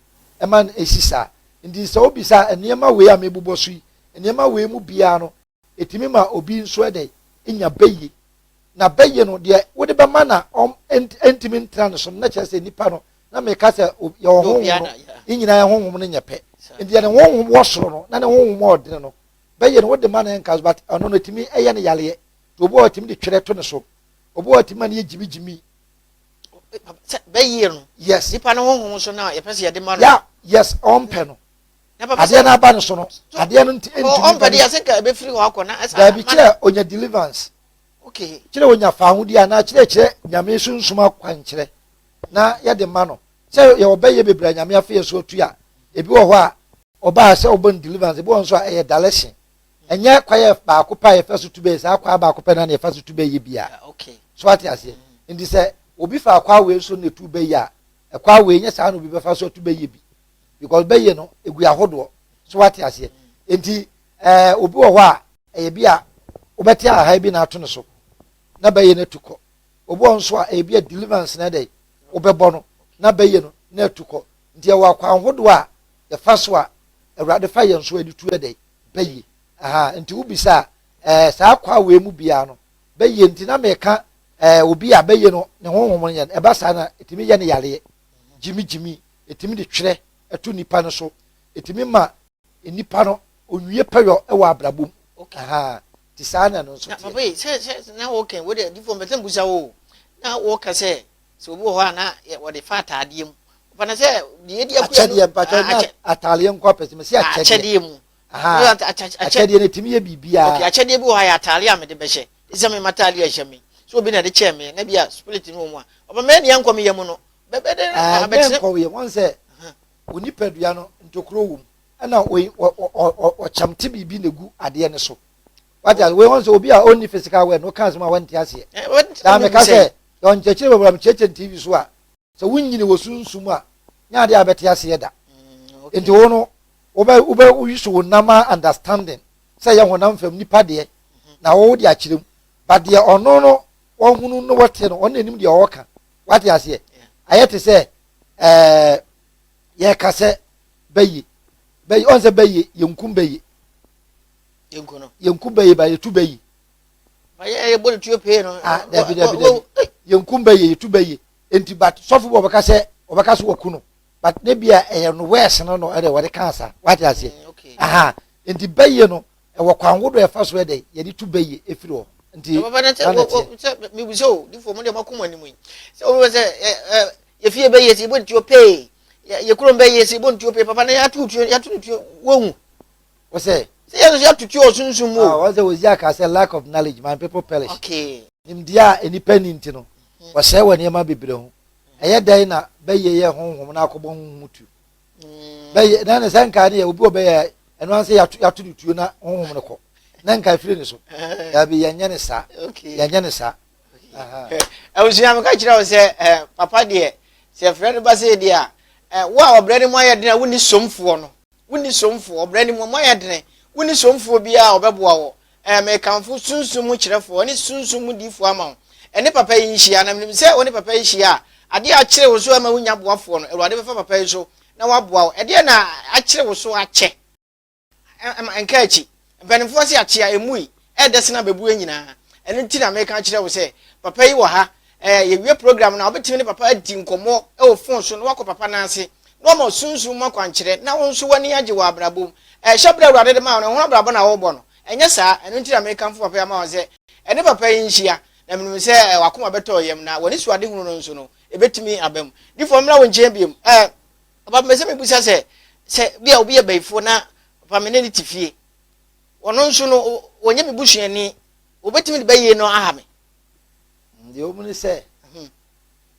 B: ɛma no esi saa nti sɛ obi saa nneɛma wei a mebobɔ so yi nneɛma wei mu biara no etumi ma obi nso ɛdɛ enya bɛyie na bɛyie no deɛ wode bɛma na ntumi ntena no so na kyerɛ sɛ nipa no na meka sɛ yɛwɔ honhom no ne nyinaa honhom no nyɛ pɛ nti yɛ ne honhom wɔ soro no na ne honhom ɔdene no bɛyie no wode ma no nka but ɔno no etumi ɛyɛ no yareɛ to obo otimi de twere to ne so obo otimi na ye jimi
A: bɛyie no
B: yes
A: nipa no honhom so na yɛpɛ sɛ yɛde ma no
B: ya yes ɔmpɛ no adeɛ na aba no so no adeɛ no ntimi
A: ɔmpɛ de yɛsɛ ka ɛbɛfiri hɔ akɔ na
B: dabi kyerɛ onya deliverance
A: okay
B: kyerɛ onya faahodi a na kyerɛ nyame sunsum akwankyerɛ na yɛde ma no sɛ yɛ ɔbɛyɛ bebree nyame afɛ so atu a ebi wɔ hɔ a ɔbaa sɛ ɔbɔ deliverance ebi wɔ nso a ɛyɛ direction ɛnyɛ kwayɛ baako pa yɛ fɛ so tu bɛyɛ saa kwa baako pɛ na yɛ fɛ so tu bɛyɛ bia
A: okay
B: so ate aseɛ nti sɛ obi fa akwa wei so na tu bɛyɛ a ɛkwa wei nyɛ saa na obi bɛfa so tu bɛyɛ bi because bɛyɛ no egu ahodoɔ so ate aseɛ nti obi wɔ hɔ a ɛyɛ bi a wobɛte aha bi na ato no so na bɛyɛ no atu kɔ obi wɔ nso a ɛyɛ bi a deliverance na ɛdɛ wobɛbɔ no na bɛyɛ no na atu kɔ nti ɛwɔ akwa ahodoɔ a yɛfa so a awurade fa yɛn so adi tu ɛdɛ bɛyɛ nti wobisa saa akwa wei mu biara no bɛyɛ nti na mɛka obi a bɛyɛ no ne honhom no yɛ no ɛba saa na ɛtumi yɛ no yareɛ gyimi ɛtumi de twerɛ ɛto nipa no so ɛtumi ma nipa no onwie pɛyɔ ɛwɔ abrabom ti saa na no nso
A: na papa yi sɛ na wɔkɛn wɔde difo mbɛsɛ mbusa wo na wɔka sɛ sɛ obi wɔ hɔ a na wɔde fa ataadeɛ mu ɔpana sɛ deɛ di akua
B: akyɛdeɛ mpatwɛ na ataadeɛ nkɔ pɛsɛ mɛ sɛ
A: akyɛdeɛ mu
B: akyɛdeɛ no ɛtumi yɛ biribiara
A: okay akyɛdeɛ bi wɔ hɔ yɛ ataadeɛ a mede bɛhyɛ ɛsɛ me mataadeɛ ɛhyɛ me so obi na de kyɛ me na bia spirit no mu a ɔba mɛ ne yankɔ me yɛ mu no bɛbɛde
B: abɛtene kɔ yɛ wɔn sɛ onipa dua no ntokuro wom ɛna ɔkyamte biribi na gu adeɛ no so wate wei wɔn sɛ obi a ɔnni physical wear no ɔka asɛm a wɔnte aseɛ daa meka sɛ ɔnkyɛkyerɛ bɛbra mekyerɛkyerɛ tv so a sɛ wonyini wɔ sunsum a nyɛ adeɛ a bɛte aseɛ da nti wo no woyi so wo nam a understanding sɛ yɛ honam fam nipa deɛ na wɔwo de akyerɛ mu but deɛ ɔno no ɔhunu no wɔte no ɔno anim deɛ ɔwɔka wate aseɛ ayɛ te sɛ yɛka sɛ bɛyi ɔn sɛ bɛyi yɛnkum bɛyi yɛnkum bɛyi ba yɛtu bɛyi dabi yɛnkum bɛyi yɛtu bɛyi nti but sɔfo bɔ ɔbɛka so wɔku no but ne bia ɛyɛ no wɛs no no ɛdɛ wɔde kansa wate aseɛ nti bɛyi no ɛwɔ kwan wodo ɛfa so ɛdɛ yɛde tu bɛyi efiri hɔ nti
A: mibusɛ o difo mo de makoma anim yi sɛ wobɛ sɛ yɛfie bɛyɛ sɛ yɛbɔ ntuo pee yɛkurom bɛyɛ sɛ yɛbɔ ntuo pee papa na yɛato ntuo wɔhu
B: wɔ sɛ
A: yɛno so yɛato tuo ɔsunsum mu
B: wɔ sɛ wɔsi aka sɛ lack of knowledge my people perish
A: okay
B: nimdeɛ a nipa ni nti no wɔsɛe wɔ nneɛma bebree ho ɛyɛ dɛn na bɛyɛ yɛ honhom na akɔbɔ honhom tu bɛyɛ na ne sɛ nkaa ne yɛ obi wɔ bɛyɛ ɛno ansɛ yɛato ne tuo na honhom no kɔ na nkaa firi ne so yɛbi yɛnyɛ ne saa yɛnyɛ ne saa
A: ɛwusua meka kyerɛ wo sɛ papa deɛ sɛ frɛ no ba sɛ deɛ a wo a ɔbrɛ ne mu ayɛ dene a wonni somfoɔ no wonni somfoɔ ɔbrɛ ne mu ayɛ dene wonni somfoɔ biara ɔbɛboa wɔ mekamfo sunsum mu kyerɛfoɔ ne sunsum mu diifoɔ ama wo ɛne papa yi nhyia na menim sɛ wo ne papa yi hyia a adeɛ akyerɛ wo so ama wonya boafoɔ no awurade bɛfa papa yi so na waboa wo ɛdeɛ na akyerɛ wo so akyɛ nka akyi mpanimfoɔ sɛ akyea emu yi ɛdɛ sena bɛbue nyinaa ɛno nti na meka kyerɛ wo sɛ papa yi wɔ ha yɛwie program na wobɛtumi ne papa adi nkɔmmɔ ɛwɔ phone so na wakɔ papa no ase na ɔma sunsum mu akwankyerɛ na wo nso w'ani agye wɔ abrabom hyɛ berɛ awurade de ma wo no ɛho abrabɔ na wɔbɔ no ɛnyɛ saa ɛno nti na meka mfo papa yi ama wo sɛ ɛne papa yi nhyia na menim sɛ wakoma bɛtɔ yam na wɔne suade hunu no nso no ɛbɛtumi aba mu difo mmra wo nkyɛn biom papa mɛ sɛ mebusa sɛ bia obi yɛ bayifoɔ na papa me ne ne te fie ɔno nso no wɔnyɛ me busuani wobɛtumi de bɛyie no aha me
B: deɛ ɔmu ne sɛ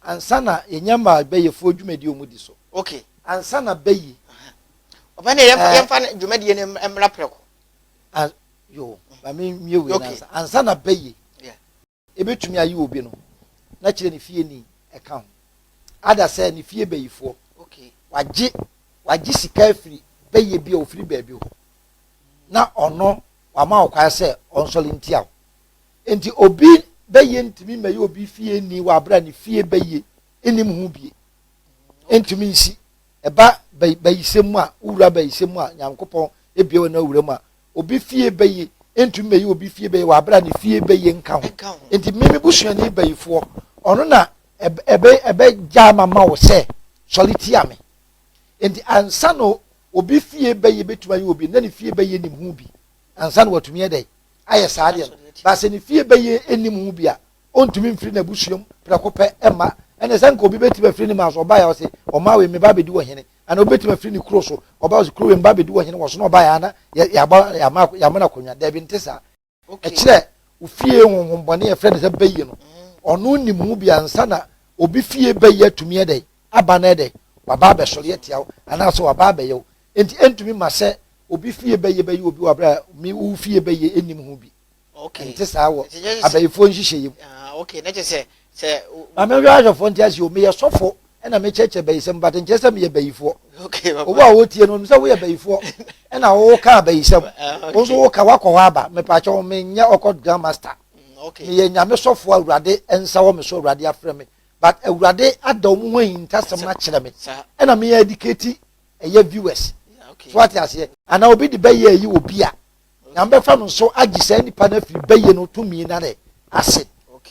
B: ansa na yɛnya ma bɛyɛfoɔ dwumadi ɔmu di so
A: okay
B: ansa na bɛyi
A: ɔba ne yɛmfa dwumadi no mmra prɛko
B: yo ma me mie wei nansa ansa na bɛyi ɛbɛtumi ayi obi no na kyerɛ ne fie ni ɛka ho ada sɛ ne fie bɛyifoɔ
A: okay
B: wagye sika afiri bɛyɛ bi a ofiri baabi hɔ na ɔno wama ɔkwa sɛ ɔnsɔle ntia wo enti obi bɛyɛ ntumi ma yɛ obi fie ni wɔ abra ne fie bɛyɛ enim ho bie ntumi nsi ɛba bɛyisɛm mu a wura bɛyisɛm mu a nyankopɔn ebie wɔ na wura mu a obi fie bɛyɛ ntumi ma yɛ obi fie bɛyɛ wɔ abra ne fie bɛyɛ nka ho enti mimi busuani bɛyifoɔ ɔno na ɛbɛ gya mama wo sɛ sɔle tia me enti ansa no obi fie bɛyɛ bɛtuma yɛ obi na ne fie bɛyɛ nim ho bi ansa na watumi ɛdɛ ayɛ saa deɛ ba se ne fie bɛyɛ enim hu bia ontumi mfiri na busuom prɛko pɛ ɛma ɛna sɛ nka obi bɛtumi afiri ne ma so ɔbaa yɛ ɔse ɔmaa wei me ba bɛdi wɔ hene ana obɛtumi afiri ne kuro so ɔbaa ɔse kuro wei me ba bɛdi wɔ hene wɔ so na ɔbaa yɛ ana yɛama no akonnwa daabi nte saa ɛkyerɛ ofie honhombɔne yɛfrɛ ne sɛ bɛyie no ɔno nim hu bia nsa na obi fie bɛyɛ atumi ɛdɛ aba na ɛdɛ waba abɛsɔre atia wo anaasɛ waba abɛyɛ wo enti ɛntumi ma sɛ obi fie bɛyɛ obi wɔ berɛ a me wo fie bɛyɛ ɛnim ho bi nte saa wɔ abayifoɔ nhyehyɛ yim ma mehwɛ ahwɛfoɔ nte ase o meyɛ sɔfo ɛna mekyɛkyɛ bayisɛm but nkyɛ sɛ meyɛ bayifoɔ obo a wotie no sɛ woyɛ bayifoɔ ɛna woka bayisɛm wo nso woka wakɔ hɔ aba mepaakyɛ wo menyɛ ɔkɔ grand master meyɛ nyame sɔfoɔ awurade ɛnsa wɔ me so awurade afrɛ me but awurade ada wo ho ahintasɛm no akyerɛ me ɛna meyɛ educate ɛyɛ viewers so ate aseɛ ana obi de bɛyɛ ayi wɔ bi a nyame bɛfa no nso agye saa nipa no afiri bɛyɛ no tumi na ne ase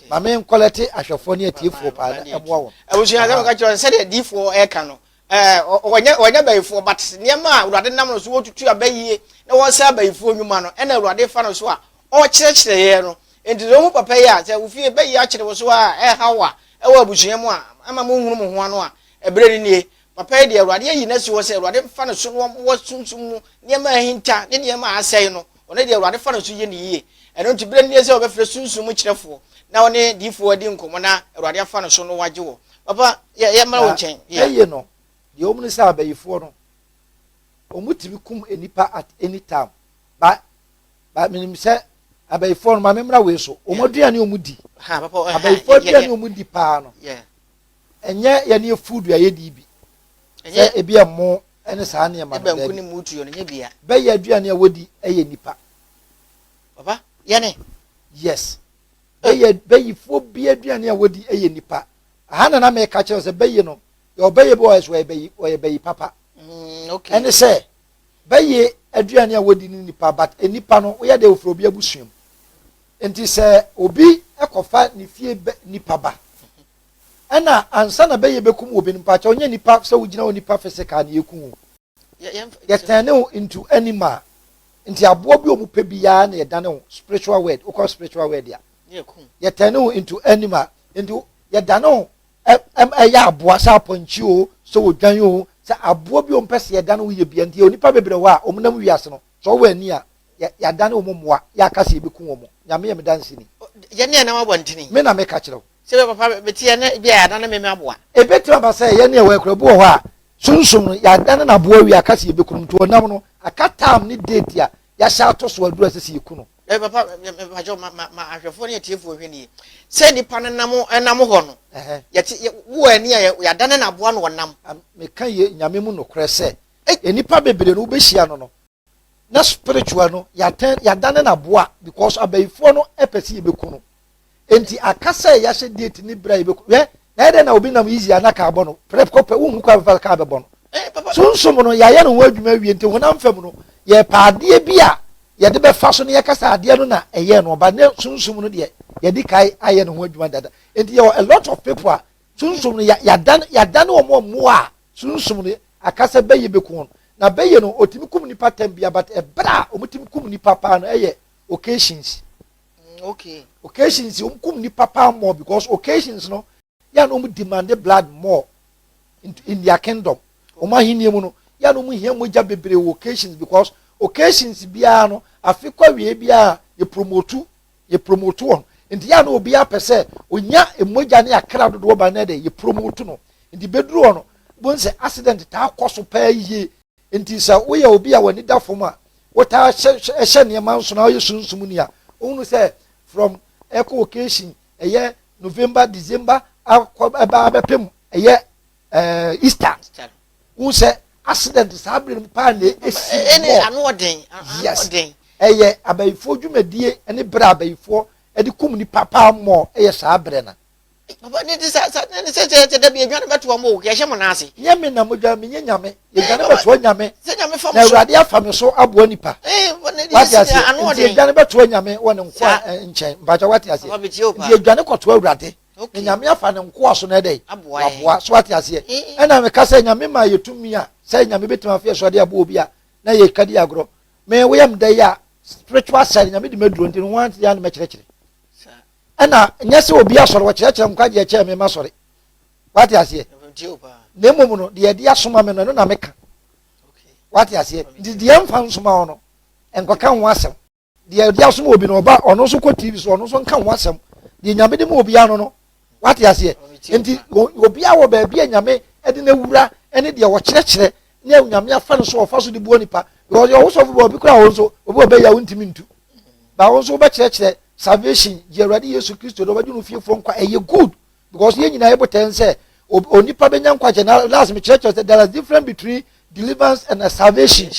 B: ma me nkɔlɛte ahwɛfoɔ ne atiefoɔ paa na ɛmoa wɔn
A: abusua sɛ wɔka kyerɛ sɛ deɛ diifoɔ ɛka no wɔnyɛ bayifoɔ but nneɛma a awurade nam no so wɔtutu abɛyie na wɔsɛ abayifoɔ nnwuma no ɛna awurade fa no so a ɔkyerɛkyerɛ yɛ no enti sɛ ɔmu papa yi a sɛ wofie bɛyie akyerɛ wɔ so a ɛhaw a ɛwɔ abusua mu a ama mo hunu mo ho ano a ɛbrɛ ni nie papa yi deɛ awurade ayi na si wɔ sɛ awurade fa no so wɔ sunsun mu nneɛma ahinta ne nneɛma asɛe no ɔno deɛ awurade fa no so yɛ ne yie ɛno nti brɛ ni sɛ wɔbɛfrɛ sunsun mu kyerɛfoɔ na ɔne diifoɔ di nkɔmmɔ na awurade afa no so no wagye wɔ papa yɛ mma wo nkyɛn
B: ɛyɛ no deɛ ɔmu ne sɛ abayifoɔ no ɔmu tumi kum enipa at any time ba menim sɛ abayifoɔ no ma memra wei so ɔmu aduane ɔmu di abayifoɔ aduane ɔmu di paa no ɛnyɛ yɛne food a yɛdi bi sɛ ebi ɛmo ɛne saa nneɛma no bɛyɛ aduane a wɔdi ɛyɛ nipa
A: papa yɛne
B: yes bɛyifoɔ bi aduane a wɔdi ɛyɛ nipa aha na meka kyerɛ sɛ bɛyi no yɛ ɔbɛyɛ bi wɔyɛ so ɔyɛ bɛyi papa ɛne sɛ bɛyɛ aduane a wɔdi ne nipa but nipa no woyɛ de ofuro bi abusuam nti sɛ obi ɛkɔfa ne fie nipa ba ɛna ansa na bɛyɛ bɛkum obi nipa kyɛ ɔnyɛ nipa sɛ wogyina wɔ nipa physical ne yɛkum wo yɛtɛne wo into animal nti aboa bi ɔmu pɛ biara na yɛdane wo spiritual word wokɔ spiritual word a yɛtɛne wo into animal nti yɛdane wo ɛyɛ aboa sɛ apɔnkye o sɛ wɔdwan o sɛ aboa bi ɔmpɛ sɛ yɛdane wo yɛ bia nti onipa bebree hɔ a ɔmu nam wiase no sɛ ɔwɔ ani a yɛdane wo mmoa yɛaka sɛ yɛbɛkum wɔ mo nyame yɛ medanseni
A: yɛne ɛnam abɔntene
B: me na meka kyerɛ wo
A: sɛ papa bɛtiɛ ne bia yɛadane me aboa
B: ɛbɛtumi aba sɛ yɛne ɛwɔ akura bi wɔ hɔ a sunsum no yɛadane no aboa wi aka sɛ yɛbɛkum nti ɔnam no aka time ne date a yɛahyɛ ato so aduru sɛ sɛ yɛku no
A: papa ma ahwɛfoɔ ne atiefoɔ hwɛ nie sɛ nipa no nam hɔ no wo ani a yɛadane no aboa no wɔnam
B: meka yɛ nyame mu nokorɛ sɛ nipa bebree no wobɛhyia no na spiritual no yɛadane no aboa because abayifoɔ no ɛpɛ sɛ yɛbɛku no enti aka sɛ yɛahyɛ date ne berɛ a yɛbɛku na ɛdɛ na obi nam easy ana ka abɔ no prɛkɔpɛ wohu kwa bɛfa ka bɛbɔ no sunsun no yɛayɛ no ho adwuma awie nti honam fam no yɛpɛ adeɛ bi a yɛde bɛfa so no yɛkasa adeɛ no na ɛyɛ no ɔba ne sunsun no deɛ yɛde kae ayɛ no ho adwuma dada enti yɛwɔ a lot of people a sunsun no yɛadane wɔn mmoa a sunsun no akasa bɛyɛ bɛku no na bɛyɛ no otumi kum nipa tam bia but ɛbrɛ a ɔmutumi kum nipa paa no ɛyɛ occasions occasions kum nipa paa more because occasions no yɛ na ɔmu demand blood more in their kingdom ɔmu ahenni mu no yɛ na ɔmu hia mogya bebree wɔ occasions because occasions biara no afi kɔ wie biara yɛ promote wɔn nti yɛ na obi apɛ sɛ onya emogya ne akra dodoɔ ba na de yɛ promote no nti beduru hɔ no bon sɛ accident taa kɔ so paa yie nti sɛ woyɛ obi a w'ani da fam a wotaa hyɛ nneɛma nso na woyɛ sunsum ni a ohunu sɛ from eco occasion ɛyɛ November December ɛba abɛpem ɛyɛ Easter ohun sɛ accident saa abiri mu paa na esi
A: mɔ
B: yes ɛyɛ abayifoɔ dwumadie ɛne brɛ abayifoɔ ɛde kum nipa paa mɔ ɛyɛ saa brɛ na
A: papa ne sɛ da bi adwane bɛto mo yɛhyɛ mo naase
B: nyɛ me na modwa me nyɛ nyame yɛdwane bɛto nyame na awurade afa me so aboa nipa wate ase nti yɛdwane bɛto nyame wɔ ne nkoa nkyɛn mpatwa wate ase nti yɛdwane kɔto awurade na nyame afa ne nkoa so na ɛdɛ aboa so wate ase ɛna meka sɛ nyame ma yɛtumi a sɛ nyame bɛtumi afɛ so ade aboa bi a na yɛka di agorɔ me woyɛ mda yi a spiritual side nyame di meduro nti no want ya no mekyerɛkyerɛ ɛna nyɛ sɛ obi asɔre wɔkyerɛkyerɛ nkwagye kyerɛ me masɔre wate aseɛ na mmom no deɛ de asoma me no na meka wate aseɛ nti deɛ mfa nsoma wo no nkɔka ho asɛm deɛ de asoma obi no ɔba ɔno nso kɔ tv so ɔno nso nka ho asɛm deɛ nyame de ma obi ano no wate aseɛ nti obi a wɔ baabi a nyame de na wura ɛne deɛ wɔkyerɛkyerɛ ne nyame afa no so ɔfa so de buo nipa because ɔwo sɔfo bɔ obi kora wo nso obi ɔbɛyɛ wo ntimi ntu ba wo nso wobɛkyerɛkyerɛ salvation gye awurade yesu kristo de ɔbɛgye no fiefoɔ nkwa ɛyɛ good because yɛn nyinaa yɛbotɛn sɛ onipa bɛnya nkwagye na last mekyerɛkyerɛ sɛ there is difference between deliverance and salvation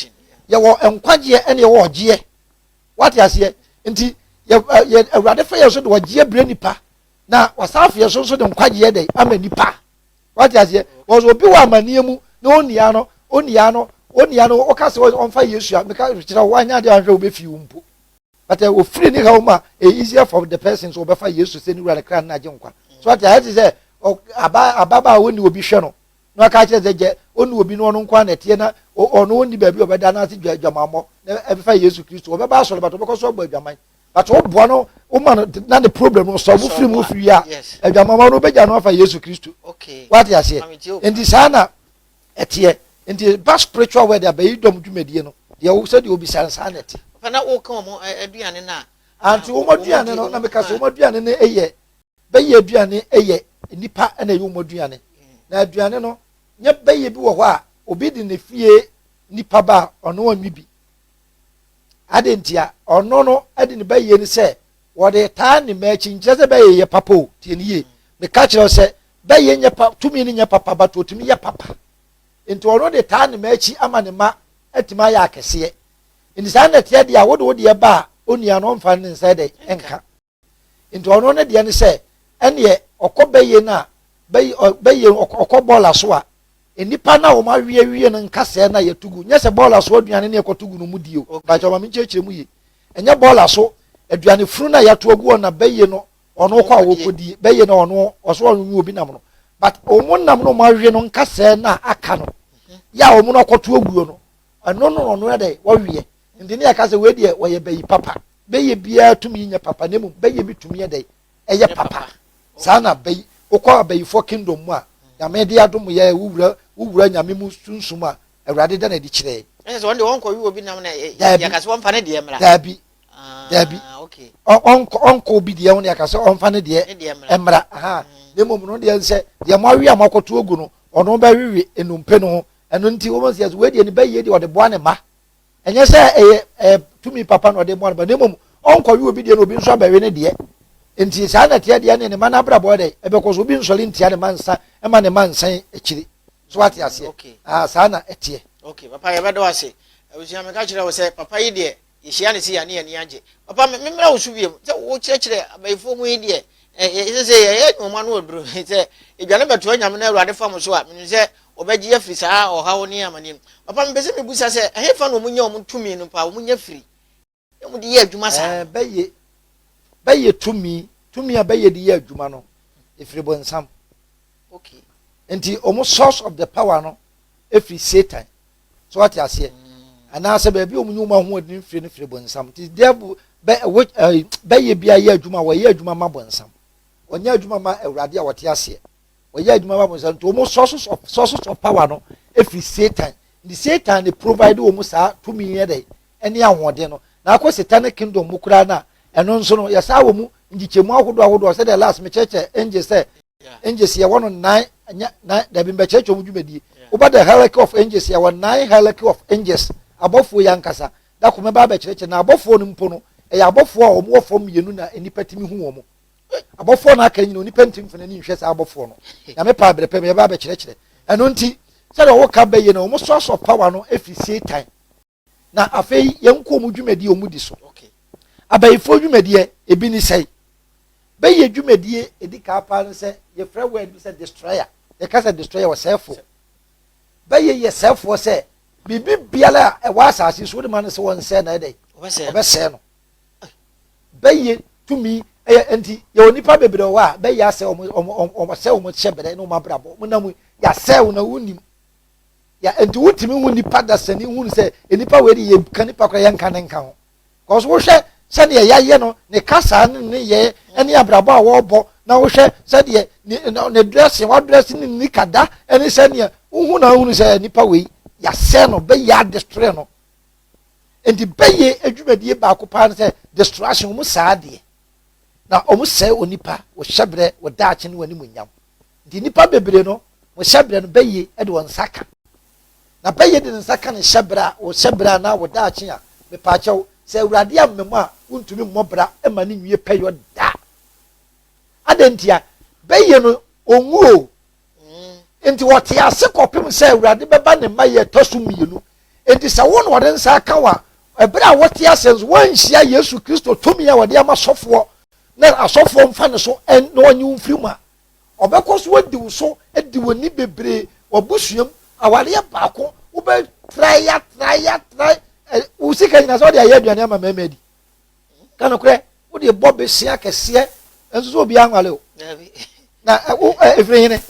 B: yɛwɔ nkwagyeɛ ɛne yɛwɔ ɔgyeɛ wate aseɛ nti awurade fa yɛ so de ɔgyeɛ brɛ nipa na wasan fa yɛ so nso de nkwagyeɛ de ama nipa wate aseɛ wɔsɛ obi wɔ amanneɛ mu na onia no ɔka sɛ ɔmfa yesu a meka kyerɛ wo anya deɛ anhwɛ wobɛfi wo mpo but ofiri ne ha wo ma easier for the person so ɔbɛfa yesu sɛ ne wura ne kra no agye nkwa so ate ayɛ te sɛ ababa a wɔnni obi hwɛ no na ɔka kyerɛ sɛ gye ɔnni obi no ɔno nkwa na ɛteɛ na ɔno ɔnni baabi ɔbɛda no ase dwamammɔ na ɛbɛfa yesu kristo ɔbɛba asɔre but ɔbɛkɔ so ɔbɔ adwaman but ɔboa no woma no na ne problem no sɔ wofiri mu wofiri a adwamammɔ no wobɛgya no afa yesu kristo wate aseɛ nti saa na ɛteɛ nti ba spiritual word abayi dɔm dwumadie no deɛ wo sɛ deɛ obisa saa na ɛte
A: na woka ɔmo aduane na
B: anti wo aduane no na meka sɛ wo aduane no ɛyɛ bɛyɛ aduane ɛyɛ nipa ɛna ɛyɛ wo aduane na aduane no nyɛ bɛyɛ bi wɔ hɔ a obi de ne fie nipa ba ɔno ɔnwi bi ade ntia ɔno no ɛde ne bɛyɛ ni sɛ wɔde taa ne mɛkyi nkyerɛ sɛ bɛyɛ yɛ papa o tie ne yie meka kyerɛ sɛ bɛyɛ nyɛ papa tumi ne nyɛ papa but otumi yɛ papa nti ɔno de taa ne mɛkyi ama ne ma atumi ayɛ akɛseɛ nti saa na teɛ deɛ a wode wo deɛ ba a onua no ɔmfa ne nsa dɛ ɛnka nti ɔno ne deɛ ne sɛ ɛneɛ ɔkɔ bɛyɛ no a bɛyɛ ɔkɔ bɔɔla so a nipa na wɔn awie no nkasɛɛ na yɛtugu nyɛ sɛ bɔɔla so aduane ne yɛkɔtugu no mu die o bàtɛ ɔma mi nkyerɛkyerɛ mu yie ɛnyɛ bɔɔla so aduane funu na yɛato agu na bɛyɛ no ɔno kɔ a wɔkɔdie bɛyɛ no ɔno ɔso ɔno obi nam no but wɔn nam no wɔn awie no nkasɛɛ na aka no yɛ a wɔn no akɔto agu no ɛno no ɔno yɛ dɛ wɔwie nti ne yɛka sɛ wei deɛ wɔyɛ bɛyi papa bɛyɛ biara tumi nyɛ papa ne mu bɛyɛ bi tumi yɛ dɛ ɛyɛ papa saa na bɛyi wokɔ abɛyifoɔ kingdom mu a nyame de adom yɛ wowura nyame mu sunsum a awurade da na di kyerɛ
A: ɛsɛ wɔn de wɔn kɔ wi obi nam na yɛka sɛ wɔmfa ne deɛ mmra
B: daabi ɔnkɔ obi deɛ ho ne yɛka sɛ ɔmfa ne deɛ mmra aha ne mmom no deɛ sɛ deɛ moawe a moakɔto agu no ɔno bɛwewe enumpe no ho ɛno nti wɔn sɛ wei deɛ ne bɛyɛ deɛ ɔde boa ne ma ɛnyɛ sɛ ɛyɛ tumi papa na ɔde boa ne ma ne mmom ɔnkɔ wi obi deɛ na obi nso abɛwe ne deɛ nti saa na teɛ deɛ ne ma na abrabɔ dɛ ɛbɛkɔ so obi nsɔre ntia ne ma nsa ɛma ne ma nsan akyiri so ate aseɛ saa na ɛteɛ
A: papa yɛbɛdɔ ase abusua meka kyerɛ wo sɛ papa yi deɛ yɛhyia ne si yɛ ne yɛ ne agye papa memmra wo so wiem sɛ wokyerɛkyerɛ abayifoɔ mu yi deɛ ɛsɛ sɛ yɛyɛ nnwoma no ɔduro sɛ aduane bɛtoa nyame no awurade fa mo so a menim sɛ ɔbɛgye afiri saa ɔhaw ne amanneɛ mu papa mepɛ sɛ mebusa sɛ ɛhefa na ɔmunya ɔmo tumi no pa ɔmunya firi ɔmode yɛ adwuma saa
B: bɛyɛ tumi a bɛyɛ de yɛ adwuma no ɛfiri bɔnsam nti ɔmo source of the power no ɛfiri satan so wate aseɛ anaasɛ baabi ɔmo nye ɔmo ahoɔden firi no firi bɔnsam nti devil bɛyɛ bia yɛ adwuma wɔyɛ adwuma ma bɔnsam ɔnyɛ adwuma ma awurade a wɔte aseɛ wɔyɛ adwuma ma bɔnsam nti ɔmo sources of power no ɛfiri satan nti satan de provide ɔmo saa tumi yɛ dɛ ɛne ahoɔden no na akɔ satanic kingdom mu koraa na ɛno nso no yɛsaa wɔ mu njikyɛmu ahodoɔ sɛdeɛ last mekyerɛkyerɛ angels yɛwɔ no nine dabi mbɛkyerɛkyerɛ mu dwumadie woba the hierarchy of angels yɛwɔ 9 hierarchy of angels abɔfoɔ yɛ ankasa da kɔmɛ ba abɛkyerɛkyerɛ na abɔfoɔ no mpo no ɛyɛ abɔfoɔ a wɔwɔ fam mmienu na nipa timi hu wɔn abɔfoɔ no aka nyina nipa ntimi fana ni nhwɛ saa abɔfoɔ no nyame pa abɛrɛ pɛ yɛba abɛkyerɛkyerɛ ɛno nti sɛdeɛ wɔwɔ ka bɛyɛ na wɔn source of power no ɛfiri satan na afei yɛn kɔn mu dwumadie wɔn di so abayifoɔ dwumadie ebi ni sɛɛ bɛyɛ dwumadie edi ka apa no sɛ yɛfrɛ word bi sɛ destroyer yɛka sɛ destroyer wɔ sɛɛfo bɛyɛ yɛ sɛɛfoɔ sɛ biribi biara a ɛwɔ asase so de ma no sɛ wɔn nsɛɛ na ɛdɛ ɔbɛsɛɛ no bɛyɛ tumi ɛyɛ nti yɛwɔ nipa bebree wɔ a bɛyɛ asɛ ɔmo sɛ ɔmo hyɛ bɛrɛ ne ɔmo abrabɔ ɔmo nam yasɛ wɔn na wɔnim ya nti wotumi hu nipa dasani hu sɛ nipa wɔ de yɛ ka nipa kora yɛn ka ne nka ho cause wo hwe se de ye no ne kasa ne ye ene abrabo a wo bo na wo hwe se de ne dress wa dress ni kada ene se ne hu na hu se nipa we ya se no be ya destroy no enti beye adwumadie ba ko pa se destruction mu saade na omu se onipa wo hyebre wo daache ne wani munyam enti nipa bebre no wo hyebre no beye e de won saka na beye de nsaka ne hyebra wo hyebra na wo daache a me pa chew se awurade amemu a wontumi mmobra e ma ne nwie peyo da adentia beye no onwuo enti wote ase kopem se awurade beba ne maye tosu mienu enti se wo no wode nsaka wa ebra wote asenso wanhia Yesu Kristo tomi a wode ama sofo na asofo mfa ne so en no onyi mfirima obekoso wadi wo so edi woni bebre obusuam awale baako wo be try usika ina so de aye aduane ama mamadi kana kure wo de bobe sia kese enso so obi anwale o na efre hene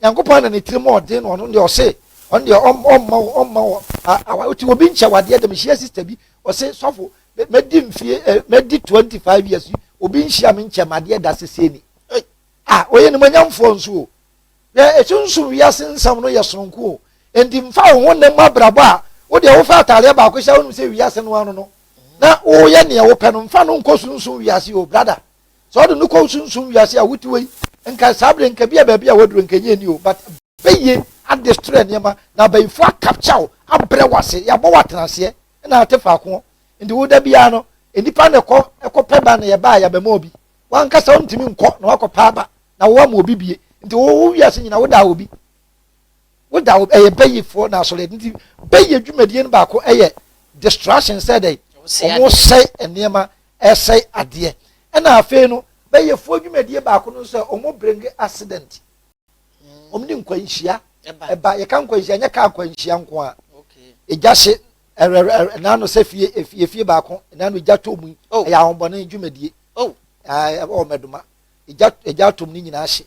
B: yankopon na ne tirimo ode no no de o se on de omma awa uti obi ncha wade de mhia sister bi o se sofo medi 25 years obi nhia me ncha made da seseni oye ne manyamfo nso ya etunsu wiase nsam no yesonko endi mfa wo ne mabrabo a wo de wo fa atare ba ko sha wo se wiase no ano no na wo ye ne wo pe no mfa no nkosunsu wiase o brother so do no kosunsu wiase a wuti wei nka sabre nka bia ba bia waduro nka nye ni o but beye a destroy niema na ba ifu capture abre wase ya bo watenase na atefa ko ndi wo da bia no enipa ne ko peba na ye ba ya ba mo bi wan kasa ontimi nko na wakopa ba na wo ma obi bie nti wo wiase nyina wo da obi eye bayifo na so le nti baye dwumadie no ba ko eye distraction said dey omo say eniema essay ade na afi no bayefo dwumadie ba ko no so omo bring accident omo ni nkwanhia eba ye kan nkwanhia nya ka nkwanhia nko a ejase na no se fie ba ko na no ejato mu ya hombone dwumadie o meduma ejato mu ni nyina hye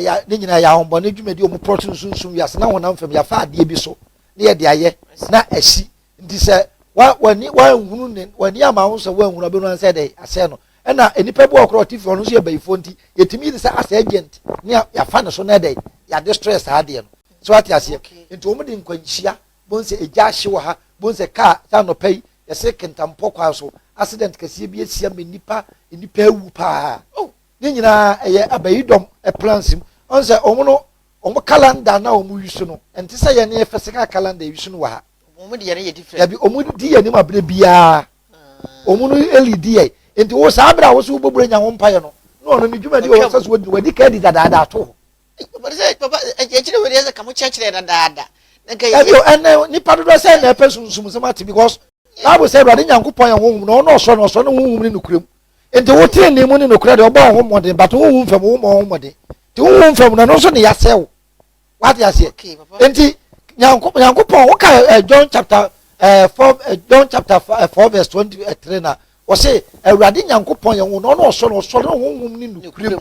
B: ya ni nyina ya hombone dwumadie omo protein sunsun wiase na wonam fam ya fa ade bi so ne ye de aye na asi ndi se wani hunu ne wani ama ho so wanhunu be no say dey ase no na enipa bi okro tifi ono so ye bayifo nti yetimi ni se as agent ne ya fa ne so na dey ya distress ade no so ati ase nti omo de nkwanhia bonse eja hye wo ha bonse car ta no pay yese kentampo kwa so accident kase bi esia me nipa ewu pa ni nyina eye abayidom plans onse omo calendar na omo yusu no enti se ye ne physical calendar yusu no wa ha omo de ye ne different ya bi omo di ye ne mabre bia omo no elidi ye enti wo sa abra wo so bobure nya wo mpaye no no ni dwuma di wo so wadi ka di dada to
A: papa ejire we dey ka mo chechire dada nka
B: ye ene ni padodo se na pesunsum se mati because Bible say brother Nyankopon ya honhum no no so no honhum ni nukrem enti wo tire ni mu ni nukre de obo honhum modin but honhum fam wo honhum modin ti honhum fam no so ne yasew what you say enti Nyankopon wo ka John chapter 4 John chapter 4 verse 23 na wo say Awurade Nyankopon ya no no so honhum ni nukrem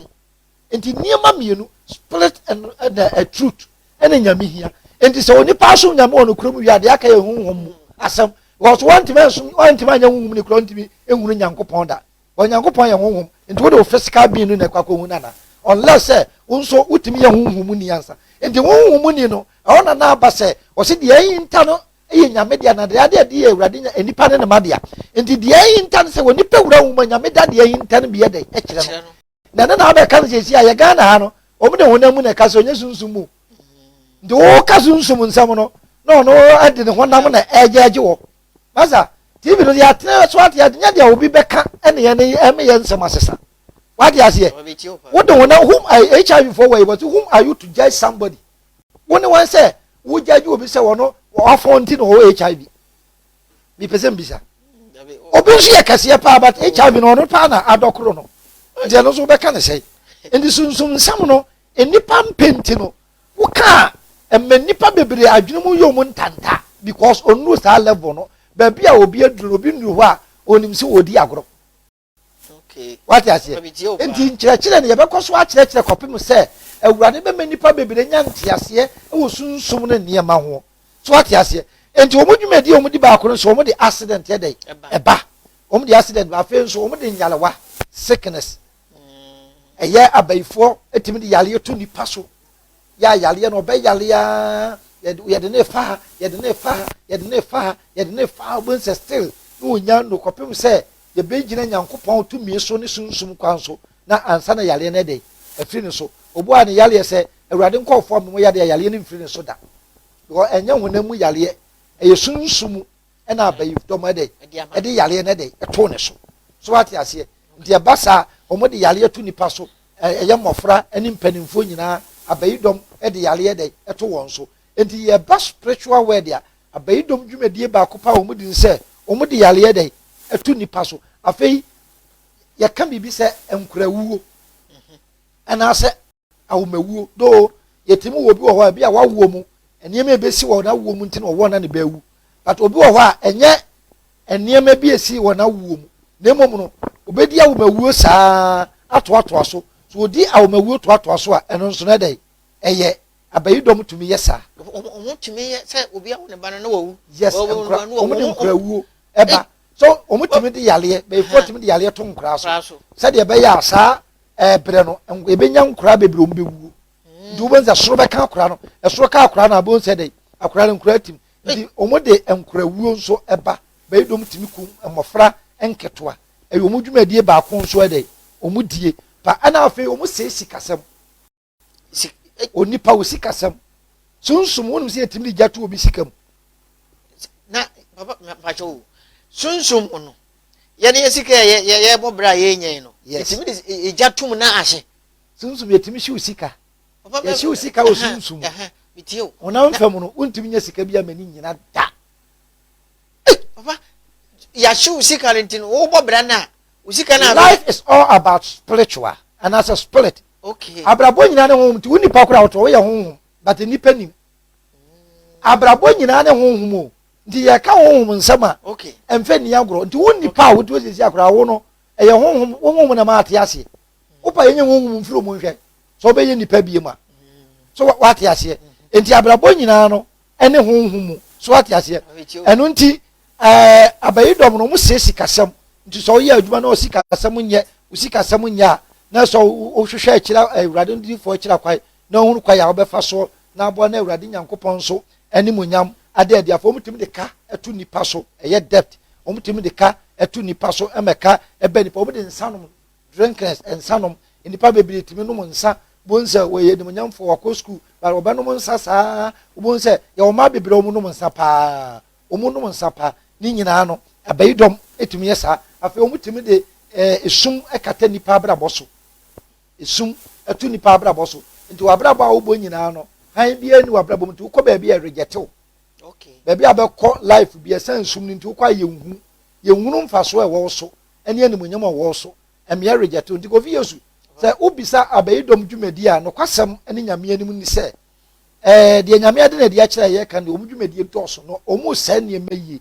B: enti niema mienu spirit and truth ene nyame hia enti se oni paso nyame ono nukrem wi ade aka ye honhum asam because one time anya honhum ni kro ntimi ehunu Nyankopon da Nyankopon ya honhum enti wo de physical being no na kwakọ hu nana unless say unso utimi ya honhum ni ansa enti honhum ni no ona na aba say o se de yinta no eye nyame de na de ye Awurade nya enipa ne madia enti de yinta no se woni pewura honhum nyame da de yinta no biye de e kire no na aba kan se si ya Ghana ha no o mu de honam na ka so nya sunsun mu enti wo ka sunsun nsam no no ade ne honam na ejeje wo masa TV no ya tena so ate ya nya de obi beka ene ye ne eme ye nsem asesa what you say what do know whom I HIV for way but whom are you to judge somebody when one say wo judge obi say wono o fonti no HIV bi pesen bisa obi so ye kase pa but HIV no no pa na adokro no je no so beka ne say endi sunsun nsam no enipa mpenti no wo ka nipa bebre adwene mu yo mu ntanta because onu sa level no baby a obi aduru obi nuru ho a onim se odi agoro okay what you say enti nkyerɛkyerɛ ne yɛbɛkɔ so akyerɛkyerɛ kɔpem sɛ Awurade be manipa bebre nya ntiase e wo sunsum ne niema ho so what you say enti omo dwumadi omo di ba akoro so omo di accident ye dai eba omo de accident ba fe nso omo de nyalewa sickness eye abaifo etimi de yale to nipa so ya yale no be yale ya ye de ne fa ye de ne fa ye de ne fa ye de ne fa obo se still no nya no kopem se ye be gina Nyankopɔn to mi so ne sunsum kwan so na ansa na yale ne de afiri ne so obo a ne yale se awurade nkɔfo mo ya de yale ne mfiri ne so da because enya honamu yale eye sunsum na abaifdom de de yale ne de to ne so so ate ase nti basa omo de yale to nipa so eye mofra ani mpanimfo nyina abaidom de yale de to won so enti ye ba spiritual word ya abaidom dwumadie ba ko pa omo di nse omo de yale de to nipa so afei ye ka bibi se enkurawuo ana se awomawuo do yetimi wo bi wo ho bi a wawo mu eniem ebesi wo na wo mu nti no wo na ne bawu but obi wo ho a enye eniem bi esi wo na wo mu na emom no obedi awomawuo saa ato so so odi awomawuo to so a eno nso na dai eye abayidom tumi yesa
A: omo tumi ye se obi awo ne ba no wo
B: yes omo de nkrawuo eba so omo tumi de yale be tumi de yale to nkra so se de be ya saa bre no ebenya nkra bebre omo bewu du bonza soro be ka akra no esoro ka akra na bon se de akra no nkra tim di omo de nkrawuo nso eba bayidom tumi kum emofra enketoa eyo omo dwumadie ba ko nso de omo die pa ana afi omo se sikasem onipa wo sikasem sunsum wonum se etimi de jatu obi sikam
A: na papa pacho sunsum no ye ne sika ye bobra ye nyen no etimi de jatum na ahye
B: sunsum etimi shi usika ye shi usika o sunsum
A: bitio
B: ona mfam no untimi nya sika bia mani nyina da
A: papa ya shi usika rentin wo bobra na usika na
B: life is all about spiritual and as a spirit
A: okay
B: abrabo nyina ne honhum ti unipa kura wo ye honhum but nipa nim abrabo nyina ne honhum o nti ye ka honhum nsama
A: okay
B: emfe ni agro nti unipa wo ti osisi akura wo no eye honhum na ma ate ase upa yenye honhum mfiro mo nhwe so be ye nipa bie ma so wa ate ase nti abrabo nyina no ene honhum so ate ase eno nti abayidom no mo sesi kasam nti so ye adwuma na osika kasam nye usika kasam nya na so o hwehwe akira awurade ndi fo akira kwai na ohunu kwai a obefa so na abo na awurade Nyankopɔn so animunyam ade ade afo mutimi de ka etu nipa so eye debt omutimi de ka etu nipa so emeka ebe nipa obede nsanom drinkers ensanom nipa bebiri timi no nsa bonza we ye animunyam fo wako school ba obenom nsa saa bonza ye o ma bebiri omunum nsa pa omunum nsa pa ni nyina no abayidom etumi yesa afi omutimi de esum ekata nipa abrabɔ so esum etu nipa abrabɔ so nti wabrabɔ a wo nyina no han bia ni wabrabɔ nti ukɔ ba bia rejectew
A: okay
B: ba bia abɛkɔ life bia san sum nti ukɔ yenhunu mfaso a wo so ene animunyam a wo so emia rejectew nti kofi yesu sɛ ubisa abayidom dwumadi a no kwasɛm ene nyame anim ni sɛ de nyame ade na de akyerɛ ye kan de omdwumadi dɔso no omu sɛ ne emayi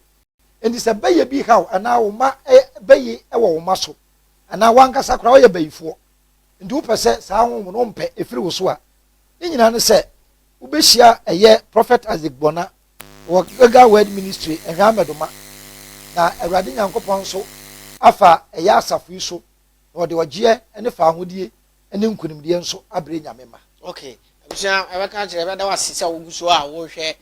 B: enti sɛ bɛyɛ bi haw ana wo ma bɛyi ɛwɔ wo ma so ana wankasa kora wo yɛ bayifo nti wo pɛsɛ saa ho no mpɛ efiri wo so a ne nyina ne sɛ wo behia ɛyɛ prophet Isaac Bona wo Gaga Word Ministry ehwa amedoma na awurade Nyankopɔn so afa ɛyɛ asafo yi so na ɔde ɔgyeɛ ne fa ahodie ne nkunimdie nso abre nyame ma
A: okay abusua abaka kyerɛ bɛda wasisa wo guso a wo hwɛ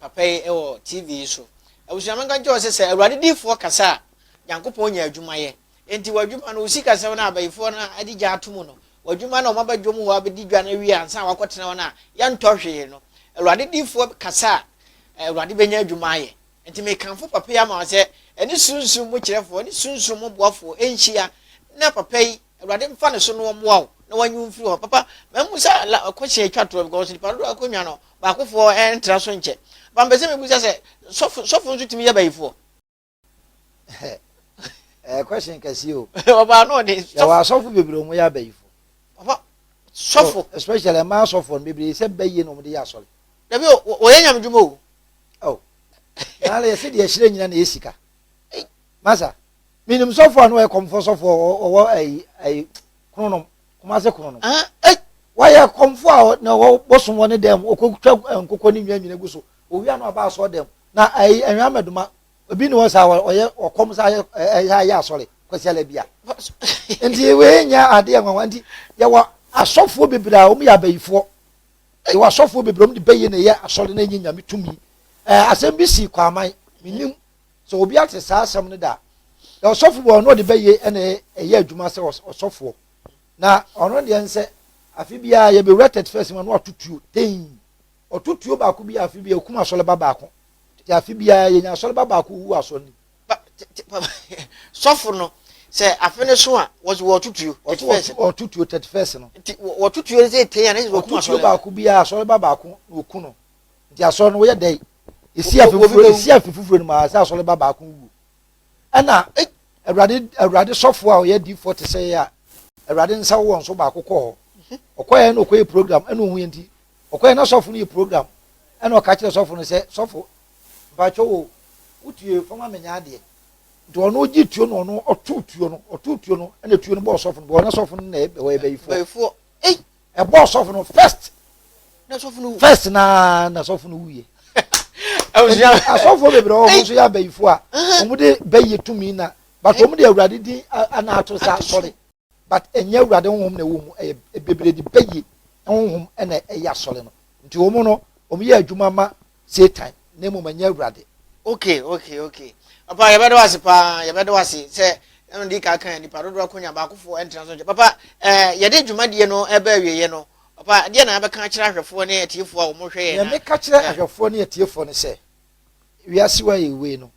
A: papa yi ɛwɔ TV so abusua manka nkyɛ sɛ sɛ awurade difo kasa Nyankopɔn nya adwuma yɛ enti wadwuma no usika sɛ na abayifo na adi gya atomu no wadwuma na ɔmabadwom ho abedi dwa na wi ansa wakɔtena na ya ntɔhwe no awurade difo kasa awurade benya adwuma yɛ enti me kanfo papa ya ma sɛ ɛne sunsum mu kyerɛfo ɛne sunsum mu boafo enhyia na papa yi awurade mfa ne so no mmoa na wanyu mfiri ho papa mamu sa akɔhyɛ twatoro because nipa do akonnwa no baakofo entra so nkyɛ bambese me busa sɛ sɔfo nso timi yɛ bayifo
B: question kasi o
A: oba no de
B: ya sɔfo bebre omo ya bayifo
A: papa sɔfo
B: especially ma sɔfo bebre sɛ bayi no mo de ya sɔre
A: dabi o yɛ nyam dwuma
B: o na le se de hyire nyina na esika masa minim sɔfo no e komfo sɔfo o ai kronom kuma se kronom wa ya komfo a na wo bosom woni dem okotwa nkokɔ ni nwa nyina gu so owia no aba so dem na ai enwa meduma obi ne wasa oye okom sa ya asori kwesi ala bia enti we nya ade enwa nti ya wa asofo bebra o mu ya bayifo e wa asofo bebra o mu de baye ne ya asori na nyi nyame tumi asem bi si kwaman minim so obi ate sa asem ne da ya asofo bo no de baye ene eye adwuma se asofo na ono de nse afi bia ye be rated first man no atutuo ten otutuo ba ko bia afi bia kuma asori ba ko ti afi bia ye nya asori ba ko wu asori
A: sofo no se afene so a was otutuo
B: 31st no
A: otutuo ze ten na zo kuma
B: asori ba ko bia asori ba ko no ku no ti asori no wo ye dai esi afufuru no ma sa asori ba ko wu ana awurade sofo a ye D40 say ya awurade nsa wo nso ba ko ko okoye no okoye program ana ohu enti okoye na sofo no ye program ana oka kire sofo no se sofo ba cho utue fama menya ade do no gituo no no otutuo no ana tuo no bo sofo no bo na sofo no na e be
A: bayifo eh
B: e bo sofo no first
A: na sofo no
B: first na sofo no wuye asofo bebre o so ya bayifo a omude baye tumi na but omude awurade di ana ato sa sorry but enya awurade honhom na wo mu e bebre di baye honhom na e ya sorry no nti wo mu no omu ye adwuma ma Satan na mu manya awurade.
A: Okay papa ye bedo wase pa ye bedo wase se ndi ka kan ni parodo akonya ba akofo entra so papa ye de dwuma de no e ba awieye no papa de na be kan kira ahwefo ne atiefo a wo mo hwe ye
B: na ye me ka kira ahwefo ne atiefo ne se wiase wa ye we no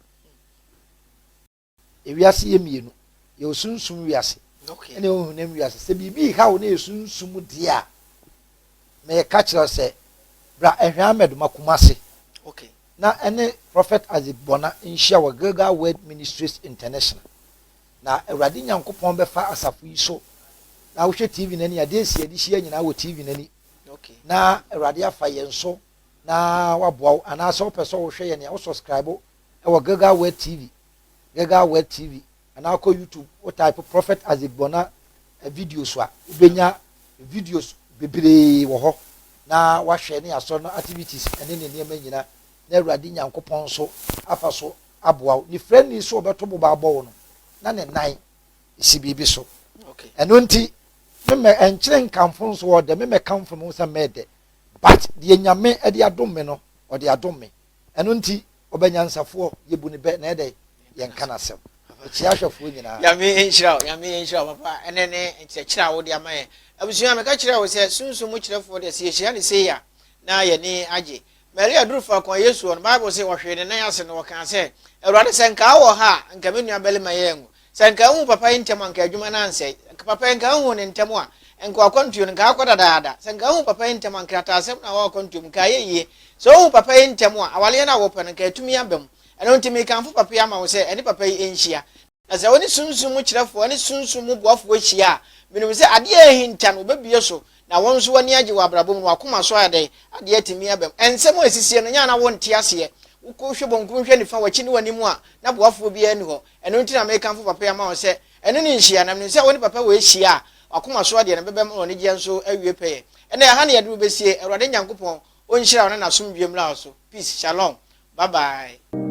B: wiase ye mienu ye osunsum wiase
A: okay
B: ene ohun na wiase se bibi ha wo na esunsum de a me ka kira se bra ehwe Ahmed Makumase
A: okay
B: na ene prophet Azibona inhia wa Gilgal Word Ministries International na awurade nyankopon be fa asafo yi so na wo hwe TV nani ade si ade hia nyina wo TV nani
A: okay
B: na awurade afa yenso na waboa ana so pese wo hwe ye ne wo subscribe e wo Gilgal Word TV ana ko YouTube wo type prophet Azibona videos a ubenya videos bebre wo ho na wa hwe ne aso no activities ene ne ne nyina na awurade nyankopon so afa so aboa ni friend ni so obeto bo ba bo no na ne nan isi bibi so
A: okay
B: eno nti me enkyere nkamfo so wo de me kamfo mo sa mede but de nyame e de adom me no o de adom me eno nti obanyansafo yebu ne be na ede yenka na sem chia hwefo nyina
A: ya me enhyira papa ene ne enkyira wo de amaye abusua me ka kira wo se sunsun kirefo de se yehia ne se ya na ye ne age Maria Drufa kwa Yesu on Bible say wahwe ne nan ase no waka say Awurade senka wo ha nka me nua bele mayengu senka hu papa ntem anka adwuma na anse papa nka hu ne ntem a nka akontuo nka akoda daada senka hu papa ntem anka tasem na wa akontuo nka yeye so hu papa ntem a awale na wo pene nka atumi abam eno ntimi kanfo papa ya ma wo say ene papa yi enhia na se woni sunsun mu kirefo ene sunsun mu boafo ahia minum se ade ahinta no bebie so na won so wani age wabrabom no akoma so ade ade atimi abem ensem asisie no nya na won ti ase uko hwe bonku hwe nifa wachi ni wani mu a na boafo bia ni ho eno nti na me kanfo papa ya ma wo se eno ni nhia na minum se woni papa we hia akoma so ade na bebem no ne gye nso awie peye ena ya ha na ye do besie Awurade Nyankopon onhyira wona na somdwem la so peace shalom bye bye.